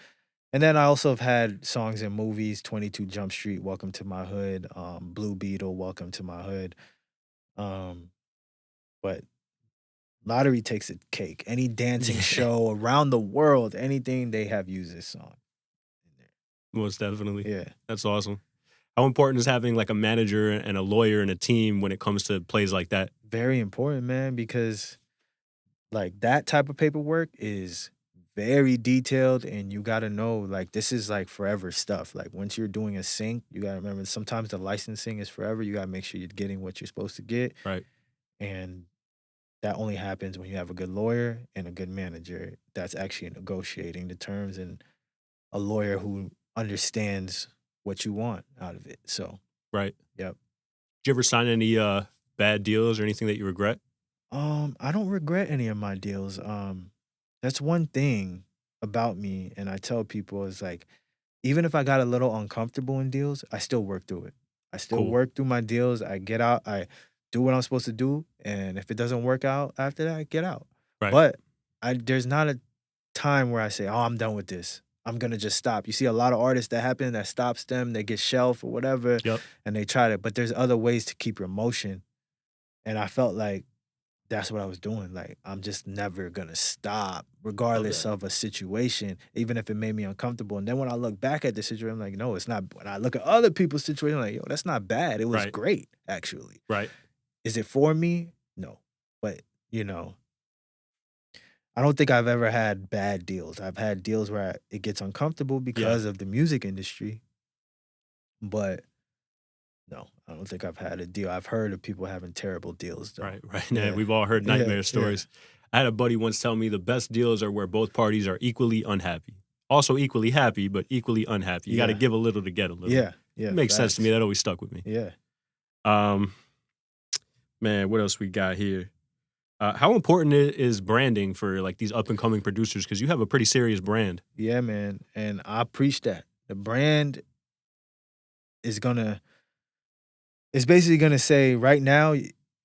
and then I also have had songs in movies, 22 Jump Street, Welcome to My Hood, Blue Beetle, Welcome to My Hood. Um, but Lottery takes a cake. Any dancing Yeah, show around the world, anything, they have used this song in most definitely. there. Yeah. That's awesome. How important is having like a manager and a lawyer and a team when it comes to plays like that? Very important, man, because like that type of paperwork is very detailed and you got to know like this is like forever stuff. Like once you're doing a sync, you got to remember sometimes the licensing is forever. You got to make sure you're getting what you're supposed to get, Right. and that only happens when you have a good lawyer and a good manager that's actually negotiating the terms, and a lawyer who understands what you want out of it. So, Right. yep. Did you ever sign any bad deals or anything that you regret? I don't regret any of my deals. That's one thing about me, and I tell people is like, even if I got a little uncomfortable in deals, I still work through it. I still Cool. work through my deals. I get out, I do what I'm supposed to do, and if it doesn't work out after that, I get out. Right. But there's not a time where I say, "Oh, I'm done with this. I'm gonna just stop." You see a lot of artists that stops them, they get shelved or whatever, Yep. and they try to. But there's other ways to keep your motion, and I felt like that's what I was doing. Like, I'm just never gonna stop, Love regardless that. of a situation, even if it made me uncomfortable. And then when I look back at the situation, I'm like, no, it's not. When I look at other people's situation, I'm like, yo, that's not bad. It was Right. great, actually. Right. Is it for me? No. But, you know, I don't think I've ever had bad deals. I've had deals where it gets uncomfortable Yeah. because of the music industry, but no, I don't think I've had a deal. I've heard of people having terrible deals, though. Right. Right. Yeah, Yeah. we've all heard Yeah. nightmare Yeah. stories. I had a buddy once tell me the best deals are where both parties are equally unhappy. Also equally happy, but equally unhappy. You got to Yeah. give a little to get a little. Yeah. Yeah. Makes sense to me. Facts. That always stuck with me. Yeah. Um, man, what else we got here? How important is branding for like these up and coming producers? Because you have a pretty serious brand. Yeah, man. And I preach that. The brand is gonna it's basically gonna say right now,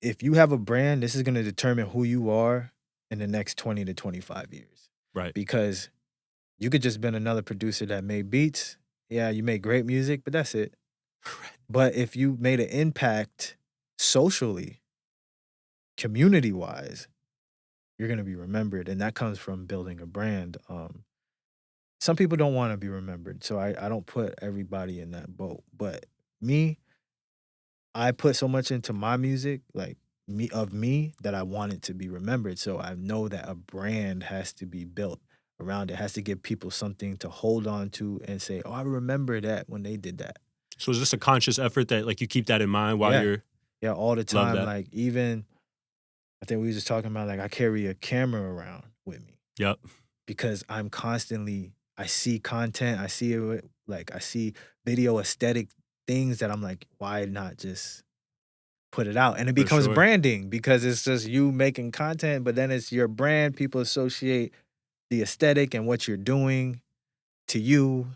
if you have a brand, this is gonna determine who you are in the next 20 to 25 years. Right. Because you could just been another producer that made beats. Yeah, you make great music, but that's it. But if you made an impact socially, community wise, you're gonna be remembered. And that comes from building a brand. Some people don't want to be remembered, so I don't put everybody in that boat. But me, I put so much into my music, like me, that I want it to be remembered. So I know that a brand has to be built around it, has to give people something to hold on to and say, "Oh, I remember that when they did that." So is this a conscious effort that like you keep that in mind while Yeah, you're yeah, all the love time. that? Like even I think we was just talking about like I carry a camera around with me Yep. because I see content, I see it like I see video aesthetic things that I'm like, why not just put it out? And it For becomes sure. branding because it's just you making content, but then it's your brand. People associate the aesthetic and what you're doing to you,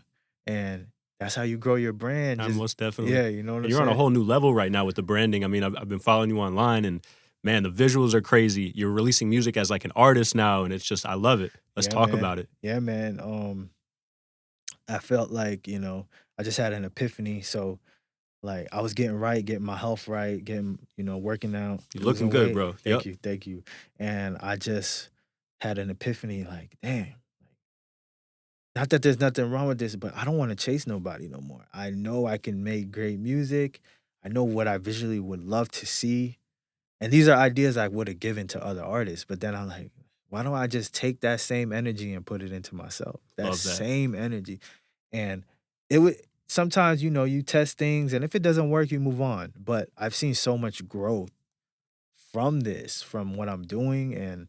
and that's how you grow your brand. Just Most definitely. yeah, you know what And I'm you're on a saying? whole new level right now with the branding. I mean, I've been following you online and man, the visuals are crazy. You're releasing music as like an artist now, and it's just I love it. Let's Yeah, talk man. about it. Yeah, man. I felt like, I just had an epiphany. So like I was getting right, getting my health right, getting, working out, You're looking losing good, weight. bro. Thank Yep. you, thank you. And I just had an epiphany like, damn, not that there's nothing wrong with this, but I don't want to chase nobody no more. I know I can make great music. I know what I visually would love to see. And these are ideas I would have given to other artists, but then I'm like, why don't I just take that same energy and put it into myself? That Love that. same energy. And it would sometimes, you test things and if it doesn't work, you move on. But I've seen so much growth from this, from what I'm doing and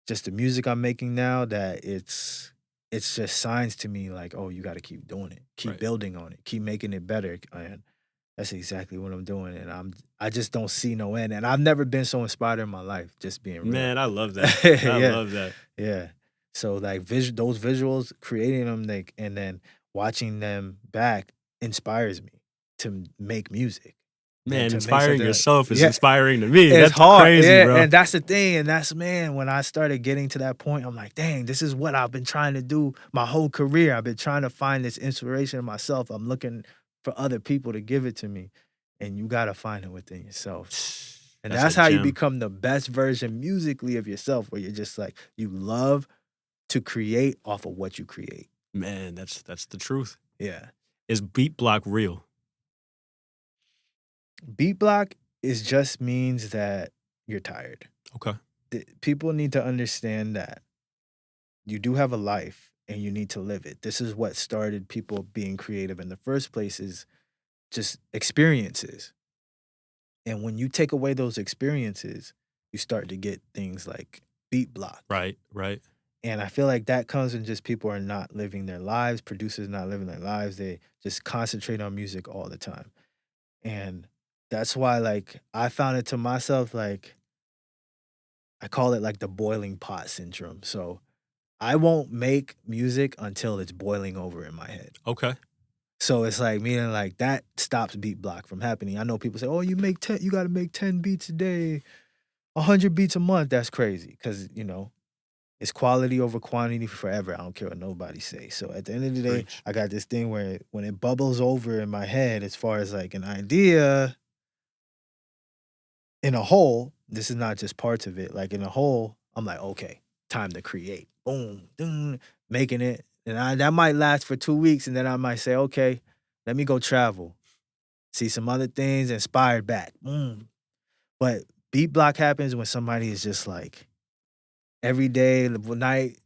just the music I'm making now that it's just signs to me like, oh, you got to keep doing it, keep Right. building on it, keep making it better, and that's exactly what I'm doing. And I just don't see no end. And I've never been so inspired in my life, just being real. Man, I love that. I Yeah, love that. yeah. So like those visuals, creating them, like, and then watching them back inspires me to make music and Man, to make inspiring something. yourself is Yeah, inspiring to me. it's That's hard, crazy, yeah, bro. and that's the thing, and that's man, when I started getting to that point, I'm like, "Dang, this is what I've been trying to do my whole career. I've been trying to find this inspiration in myself. I'm looking for other people to give it to me, and you gotta find it within yourself. And That's a that's how you gem. become the best version musically of yourself, where you're just like, you love to create off of what you create. Man, that's the truth. Yeah. Is beat block real? Beat block is just means that you're tired. Okay. People need to understand that you do have a life and you need to live it. This is what started people being creative in the first place is just experiences. And when you take away those experiences, you start to get things like beat block. Right, right. And I feel like that comes when just people are not living their lives, producers not living their lives. They just concentrate on music all the time. And that's why like I found it to myself like I call it like the boiling pot syndrome. So I won't make music until it's boiling over in my head. Okay. So it's like meaning like that stops beat block from happening. I know people say, "Oh, you got to make 10 beats a day, 100 beats a month." That's crazy cuz it's quality over quantity forever. I don't care what nobody say. So at the end of the day, Preach. I got this thing where when it bubbles over in my head as far as like an idea in a whole, this is not just parts of it. Like in a whole, I'm like, okay, time to create. Boom, boom, making it. And that might last for 2 weeks. And then I might say, okay, let me go travel, see some other things, inspired back. Boom. But beat block happens when somebody is just like every day, night,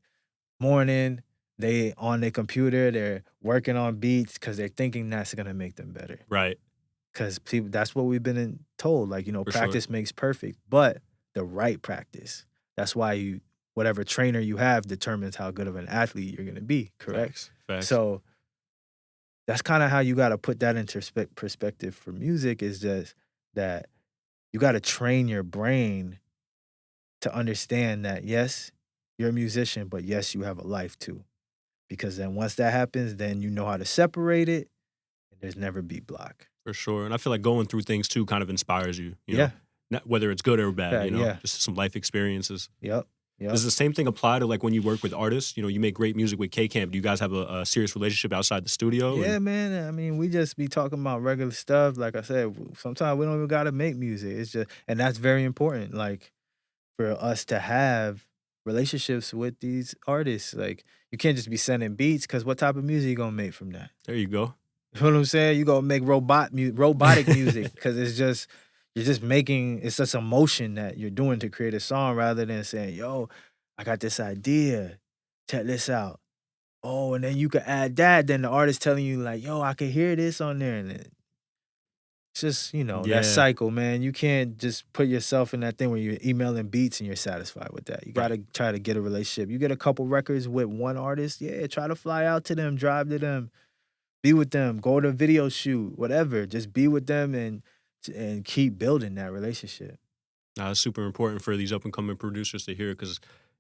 morning, they on their computer, they're working on beats because they're thinking that's gonna make them better. Right. Because people, that's what we've been told. Like, For sure. practice makes perfect, but the right practice. That's why whatever trainer you have determines how good of an athlete you're gonna be. Correct. Facts. Facts. So that's kind of how you got to put that into perspective for music. Is just that you got to train your brain to understand that yes, you're a musician, but yes, you have a life too. Because then once that happens, then you know how to separate it, and there's never beat block. For sure. And I feel like going through things too kind of inspires you, Yeah. whether it's good or bad, Yeah. just some life experiences. Yep. Yep. Does the same thing apply to like when you work with artists? You make great music with K Camp. Do you guys have a serious relationship outside the studio? Yeah, man. I mean, we just be talking about regular stuff. Like I said, sometimes we don't even gotta make music. It's just, and that's very important. Like for us to have relationships with these artists, like you can't just be sending beats because what type of music you gonna make from that? There you go. You know what I'm saying? You gonna make robotic music because you're just making it's just a motion that you're doing to create a song rather than saying, "Yo, I got this idea. Check this out." Oh, and then you could add that. Then the artist telling you like, "Yo, I can hear this on there," and it's just that Yeah. cycle, man. You can't just put yourself in that thing where you're emailing beats and you're satisfied with that. You gotta try to get a relationship. You get a couple records with one artist, yeah. Try to fly out to them, drive to them, be with them, go to a video shoot, whatever. Just be with them and keep building that relationship. It's super important for these up and coming producers to hear because,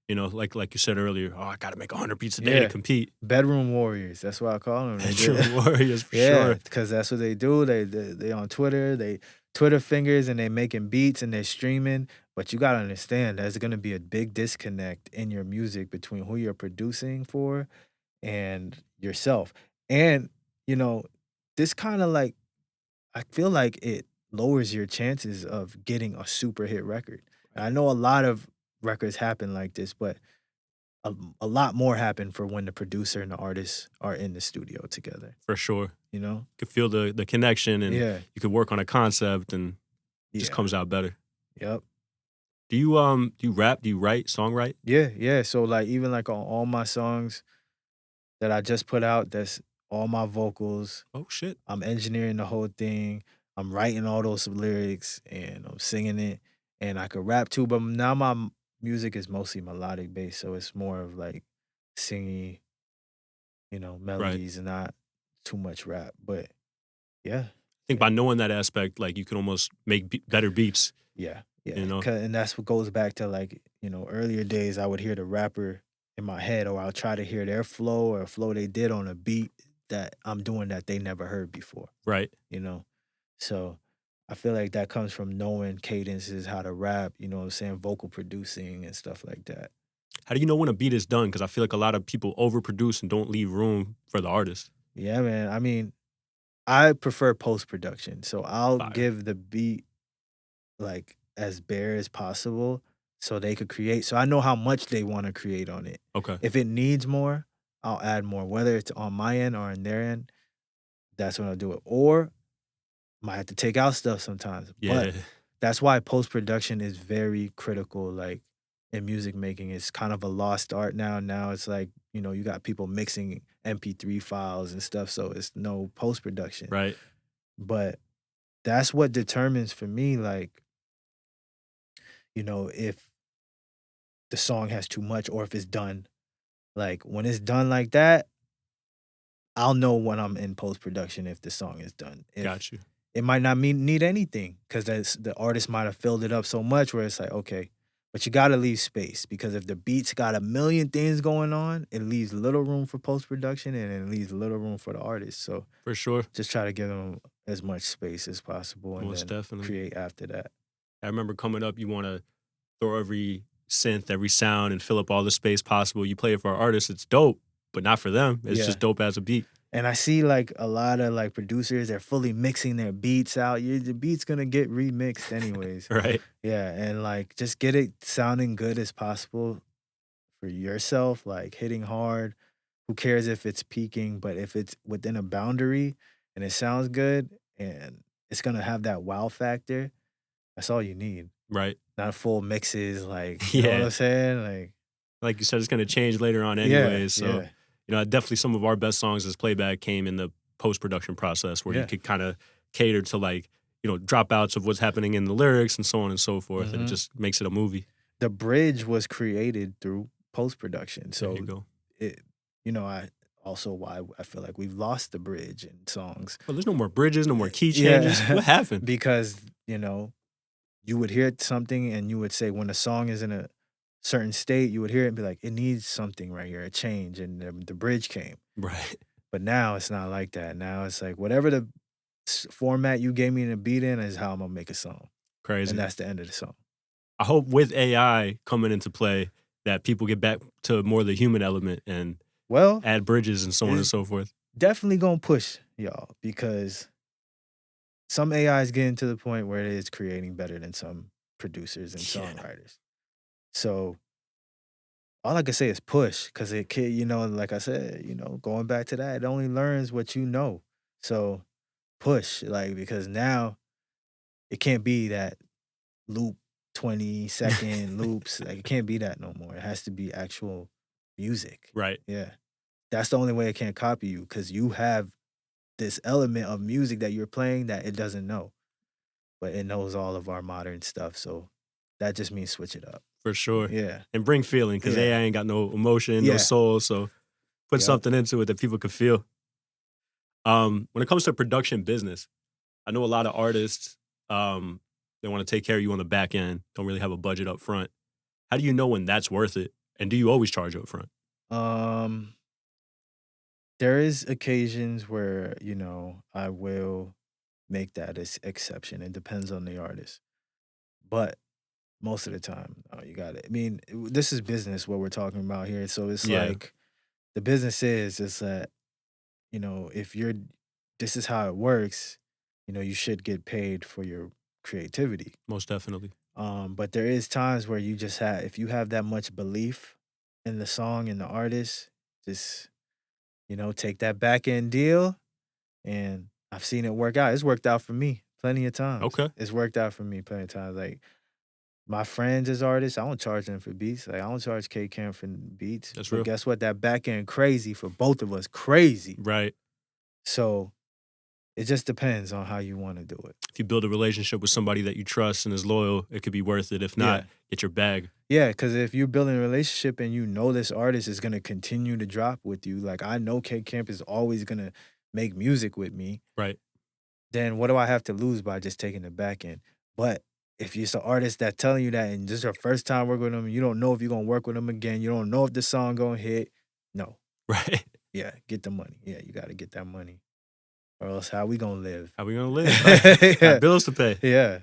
like you said earlier, I got to make 100 beats a day to Yeah. compete. Bedroom warriors. That's what I call them. True warriors for Yeah, sure. because that's what they do. They on Twitter. They Twitter fingers and they making beats and they're streaming. But you gotta understand, there's gonna be a big disconnect in your music between who you're producing for and yourself. And you know, this kind of like I feel like it lowers your chances of getting a super hit record. And I know a lot of records happen like this, but a lot more happen for when the producer and the artist are in the studio together. For sure. You know? You could feel the connection, and Yeah. you could work on a concept, and it just Yeah. comes out better. Yep. Do you rap? Do you write, songwrite? Yeah. So like even like on all my songs that I just put out, that's all my vocals. Oh shit. I'm engineering the whole thing. I'm writing all those lyrics and I'm singing it. And I could rap too, but now my music is mostly melodic based, so it's more of like singing, Right. melodies and not too much rap. But yeah, I think by knowing that aspect, like you can almost make better beats. yeah, You yeah. know. And that's what goes back to like, earlier days I would hear the rapper in my head, or I'll try to hear their flow or a flow they did on a beat that I'm doing that they never heard before, Right. you know? So I feel like that comes from knowing cadences, how to rap, you know what I'm saying, vocal producing and stuff like that. How do you know when a beat is done? Because I feel like a lot of people overproduce and don't leave room for the artist. Yeah, man. I mean, I prefer post production. So I'll Fire. give the beat like as bare as possible so they could create. So I know how much they want to create on it. Okay. If it needs more, I'll add more, whether it's on my end or on their end. That's when I'll do it. Or might have to take out stuff sometimes. But Yeah. that's why post production is very critical. Like in music making, it's kind of a lost art now. Now it's like, you got people mixing MP3 files and stuff. So it's no post production. Right. But that's what determines for me, like, if the song has too much or if it's done. Like when it's done like that, I'll know when I'm in post production if the song is done. If Got you. it might not need anything because the artist might have filled it up so much where it's like, okay, but you got to leave space because if the beat's got a million things going on, it leaves little room for post production and it leaves little room for the artist. So For sure. just try to give them as much space as possible and Most then definitely. create after that. I remember coming up, you want to throw every synth, every sound, and fill up all the space possible. You play it for artists, it's dope, but not for them. It's Yeah. just dope as a beat. And I see like a lot of like producers, they're fully mixing their beats out. The beat's gonna get remixed anyways. Right. Yeah, and like just get it sounding good as possible for yourself, like hitting hard. Who cares if it's peaking, but if it's within a boundary and it sounds good and it's gonna have that wow factor, that's all you need. Right. Not full mixes, like you know what Yeah. I'm saying? Like you said, it's going to change later on Yeah, anyways. So, yeah. definitely some of our best songs as playback came in the post-production process where you Yeah. could kind of cater to like, dropouts of what's happening in the lyrics and so on and so forth. And it Mhm. just makes it a movie. The bridge was created through post production. There So you go. it I also why I feel like we've lost the bridge in songs. Well, there's no more bridges, no more key Yeah. changes. What happened? Because, you would hear something and you would say when a song is in a certain state, you would hear it and be like, it needs something right here, a change, and the bridge came. Right. But now it's not like that. Now it's like whatever the format you gave me in a beat in is how I'm gonna make a song. Crazy. And that's the end of the song. I hope with AI coming into play that people get back to more of the human element and Well, add bridges and so on and it's so forth. definitely gonna push y'all because some AI is getting to the point where it is creating better than some producers and Yeah. songwriters. So all I can say is push because it can, like I said, going back to that, it only learns what you know. So push, like, because now it can't be that loop 20-second loops. Like it can't be that no more. It has to be actual music. Right. Yeah. That's the only way it can't copy you because you have this element of music that you're playing that it doesn't know. But it knows all of our modern stuff. So that just means switch it up. For sure. Yeah. And bring feeling because Yeah. AI ain't got no emotion, no Yeah. soul. So put Yep. something into it that people can feel. When it comes to production business, I know a lot of artists, they want to take care of you on the back end, don't really have a budget up front. How do you know when that's worth it? And do you always charge up front? There is occasions where, I will make that as exception. It depends on the artist. But most of the time, you got it. I mean, this is business what we're talking about here. So it's Yeah. like the business is that, if this is how it works, you should get paid for your creativity. Most definitely. But there is times where you just if you have that much belief in the song and the artist. Just, take that back end deal. And I've seen it work out. It's worked out for me plenty of times. Okay. It's worked out for me plenty of times. Like my friends as artists, I don't charge them for beats. Like I don't charge K Camp for beats. That's But real. guess what? That back end crazy for both of us. Crazy. Right. So it just depends on how you want to do it. If you build a relationship with somebody that you trust and is loyal, it could be worth it. If not, Yeah. get your bag. Yeah, because if you're building a relationship and you know this artist is gonna continue to drop with you, like I know K Camp is always gonna make music with me, Right. then what do I have to lose by just taking the back end? But if it's an artist that telling you that and this is your first time working with them, you don't know if you're gonna work with them again, you don't know if the song gonna hit. No. Right. Yeah, get the money. Yeah, you gotta get that money. Or else how we gonna live? How we gonna live? Right? Yeah. Got bills to pay. Yeah.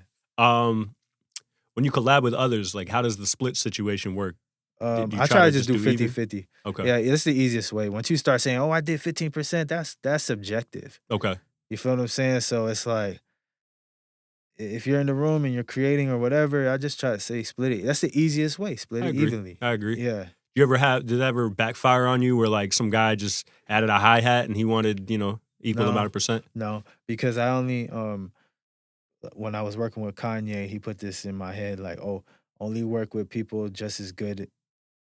When you collab with others, like how does the split situation work? Do you I try try to to just just do do even? 50-50. Okay. Yeah, it's the easiest way. Once you start saying, "Oh, I did 15%," that's subjective. Okay. You feel what I'm saying? So it's like if you're in the room and you're creating or whatever, I just try to say split it. That's the easiest way. Split I it agree. evenly. I agree. Yeah. Did that ever backfire on you where like some guy just added a hi-hat and he wanted, equal amount of percent? No, because I only when I was working with Kanye, he put this in my head like, "Oh, only work with people just as good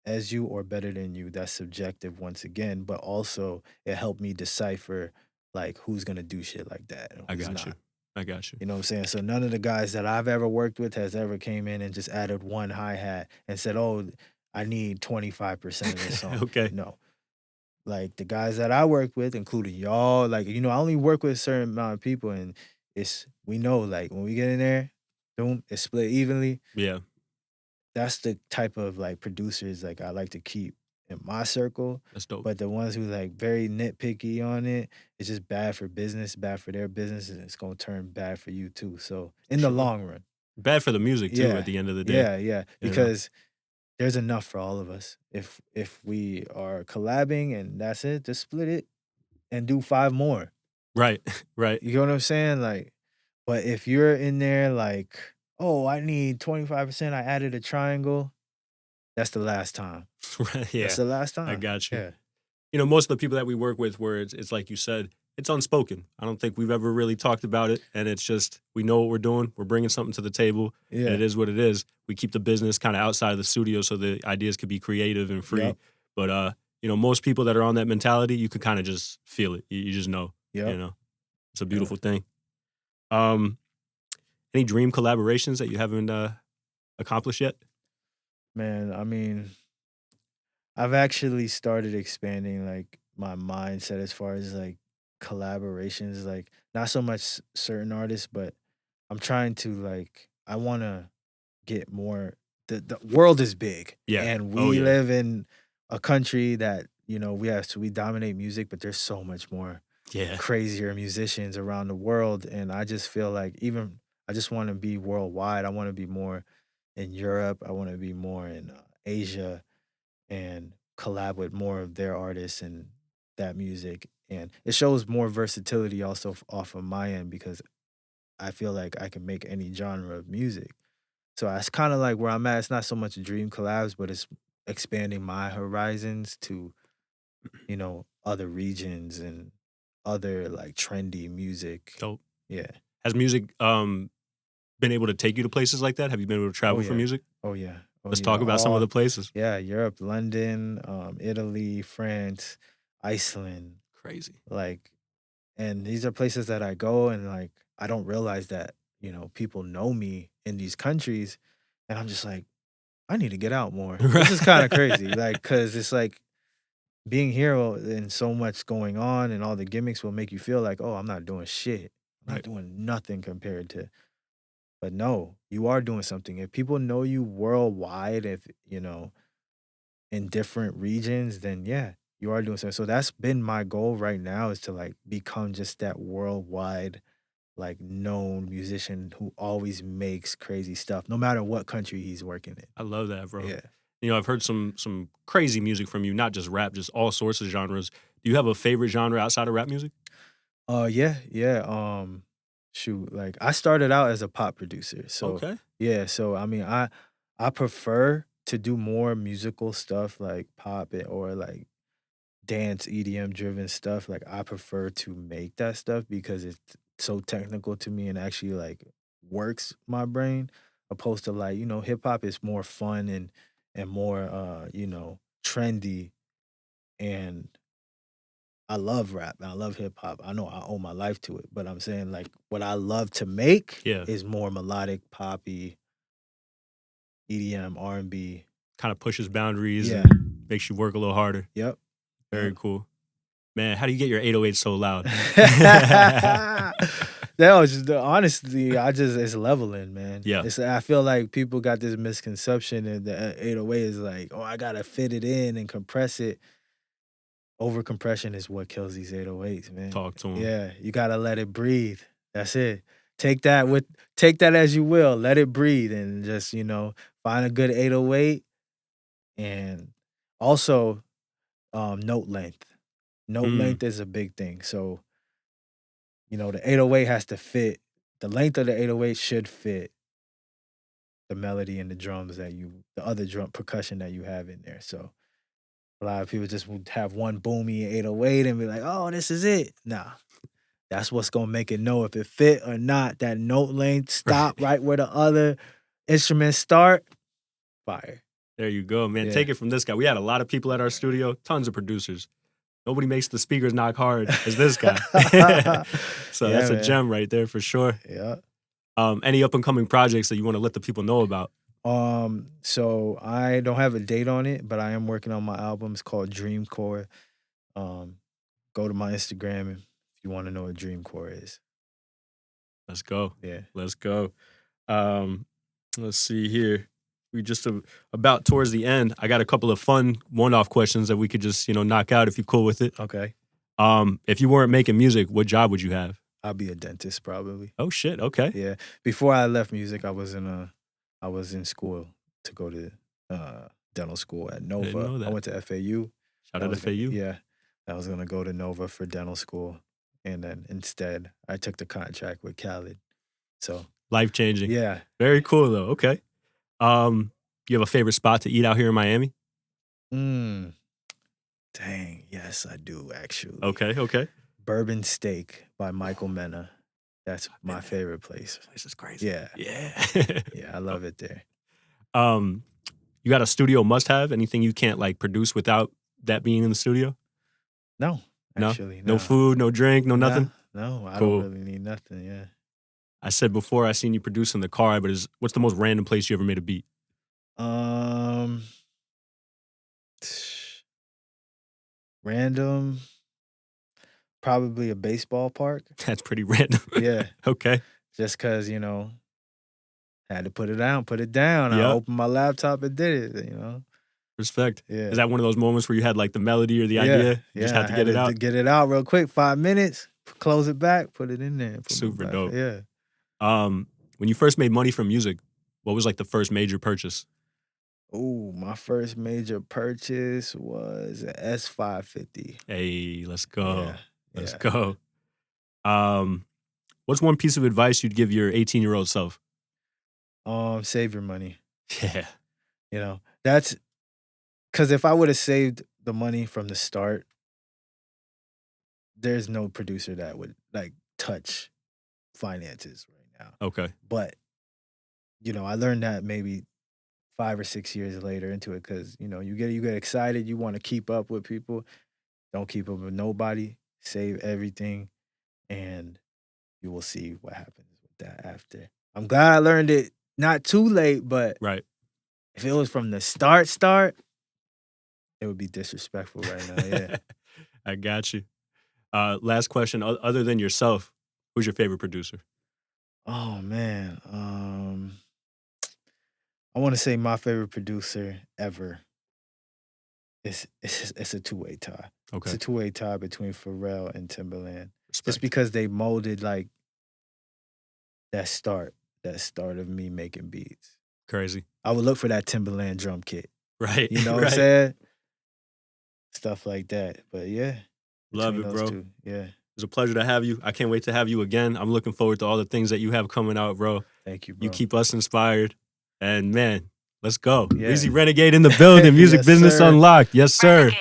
as you or better than you." That's subjective once again, but also it helped me decipher like who's gonna do shit like that and I who's got you. not. I got you. You know what I'm saying? So none of the guys that I've ever worked with has ever came in and just added one hi-hat and said, "Oh, I need 25% of this song." Okay. No. Like the guys that I work with, including y'all, like, I only work with a certain amount of people and we know like when we get in there, boom, it's split evenly. Yeah. That's the type of like producers like I like to keep in my circle. That's dope. But the ones who like very nitpicky on it, it's just bad for business, bad for their business, and it's gonna turn bad for you too. So in the Sure. long run, Bad for the music too yeah, at the end of the day. yeah, you know? because there's enough for all of us. If we are collabing and that's it, just split it and do 5 more. Right. Right. You get what I'm saying? Like, but if you're in there like, oh, I need 25%, I added a triangle, that's the last time. Right. Yeah. That's the last I time. got you. Yeah. Most of the people that we work with where it's like you said, it's unspoken. I don't think we've ever really talked about it. And it's just, we know what we're doing. We're bringing something to the table. Yeah. And it is what it is. We keep the business kind of outside of the studio so the ideas could be creative and free. Yep. But, most people that are on that mentality, you can kind of just feel it. You just know, Yep. It's a beautiful thing. Any dream collaborations that you haven't accomplished yet? Man, I mean, I've actually started expanding like my mindset as far as like collaborations, like not so much certain artists, but I'm trying to like I want to get more. The world is big, Yeah. and Oh, we yeah. live in a country that we dominate music, but there's so much more Yeah. crazier musicians around the world, and I just feel like I just want to be worldwide. I want to be more in Europe. I want to be more in Asia and collab with more of their artists and that music. And it shows more versatility also off of my end because I feel like I can make any genre of music. So that's kind of like where I'm at. It's not so much dream collabs, but it's expanding my horizons to, other regions and other like trendy music. Dope. Yeah. Has music been able to take you to places like that? Have you been able to travel for yeah. music? Oh yeah. Oh Let's yeah. talk about some of the places. Yeah, Europe, London, Italy, France, Iceland. Crazy. Like, and these are places that I go and like I don't realize that, people know me in these countries. And I'm just like, I need to get out more. This is kind of crazy. Like, cause it's like being here and so much going on and all the gimmicks will make you feel like, oh, I'm not doing shit. I'm not Right. doing nothing compared to, but no, you are doing something. If people know you worldwide, if, in different regions, then yeah, you are doing something. So that's been my goal right now is to like become just that worldwide, like known musician who always makes crazy stuff, no matter what country he's working in. I love that, bro. Yeah. I've heard some crazy music from you, not just rap, just all sorts of genres. Do you have a favorite genre outside of rap music? Yeah. Shoot, like I started out as a pop producer. So Okay. yeah, so I mean I prefer to do more musical stuff like pop or like dance EDM driven stuff, like I prefer to make that stuff because it's so technical to me and actually like works my brain opposed to like, hip hop is more fun and more trendy and I love rap and I love hip hop. I know I owe my life to it, but I'm saying like what I love to make Yeah. is more melodic, poppy, EDM, R&B. Kind of pushes boundaries Yeah. and makes you work a little harder. Yep. Very Yep. cool. Man, how do you get your 808 so loud? That was just honestly, it's leveling, man. Yeah. I feel like people got this misconception that the 808 is like, oh, I gotta fit it in and compress it. Over compression is what kills these 808s, man. Talk to 'em. Yeah, you gotta let it breathe. That's it. Take that as you will. Let it breathe and just, find a good 808 and also note length. Note length is a big thing. So, the 808 has to fit. The length of the 808 should fit the melody and the drums the other drum percussion that you have in there. So a lot of people just would have one boomy 808 and be like, oh, this is it. Nah. That's what's gonna make it know if it fit or not. That note length stop right where the other instruments start. Fire. There you go, man. Yeah. Take it from this guy. We had a lot of people at our studio, tons of producers. Nobody makes the speakers knock hard as this guy. So Yeah, that's a man. gem right there for sure. Yeah. Any up and coming projects that you want to let the people know about? So I don't have a date on it, but I am working on my album. It's called Dreamcore. Go to my Instagram if you want to know what Dreamcore is. Let's go. Yeah. Let's go. Let's see here. We just about towards the end. I got a couple of fun one-off questions that we could just, knock out if you're cool with it. Okay. If you weren't making music, what job would you have? I'll be a dentist probably. Oh shit. Okay. Yeah. Before I left music, I was in school to go to dental school at Nova. Didn't know that. I went to FAU. Shout I out was to gonna- FAU. Yeah. I was gonna go to Nova for dental school. And then instead I took the contract with Khaled. So Life changing. yeah. Very cool though. Okay. You have a favorite spot to eat out here in Miami? Dang, yes, I do actually. Okay. Bourbon Steak by Michael Mena. That's my favorite place. This place is crazy. Yeah. Yeah. Yeah, I love it there. You got a studio must have? Anything you can't like produce without that being in the studio? No, No? actually. No food, no drink, no nothing? No, I Cool. don't really need nothing, yeah. I said before I seen you produce in the car, but what's the most random place you ever made a beat? Random, probably a baseball park. That's pretty random. Yeah, Okay. just because, had to put it down. I Yep. opened my laptop and did it, Respect. Yeah. Is that one of those moments where you had like the melody or the idea? You just had to I get it out? Get it out real quick, 5 minutes, close it back, put it in there. put it Super back. dope. Yeah. When you first made money from music, what was like the first major purchase? Ooh, my first major purchase was an S550. Hey, let's go. Yeah. Let's yeah. go. What's one piece of advice you'd give your 18-year-old self? Save your money. Yeah. That's because if I would have saved the money from the start, there's no producer that would like touch finances right now. Okay. But, I learned that maybe 5 or 6 years later into it because, you get excited, you want to keep up with people. Don't keep up with nobody. Save everything, and you will see what happens with that after. I'm glad I learned it not too late, but Right. if it was from the start, it would be disrespectful right now. Yeah. I got you. Last question. Other than yourself, who's your favorite producer? Oh man. I want to say my favorite producer ever. It's a two-way tie. Okay. It's a two-way tie between Pharrell and Timbaland. Respect. Just because they molded like that start of me making beats. Crazy. I would look for that Timbaland drum kit. Right. You know what I'm Right. saying? Stuff like that. But yeah. Love between it, those bro. two, yeah. It was a pleasure to have you. I can't wait to have you again. I'm looking forward to all the things that you have coming out, bro. Thank you, bro. You keep us inspired. And man, Let's go. Yeah. Reazy Renegade in the building. Music Yes, Business sir. Unlocked. Yes, sir. Renegade,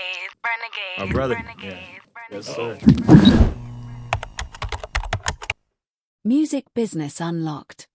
My renegade, brother. renegade, Yes, renegade. sir. Music Business Unlocked.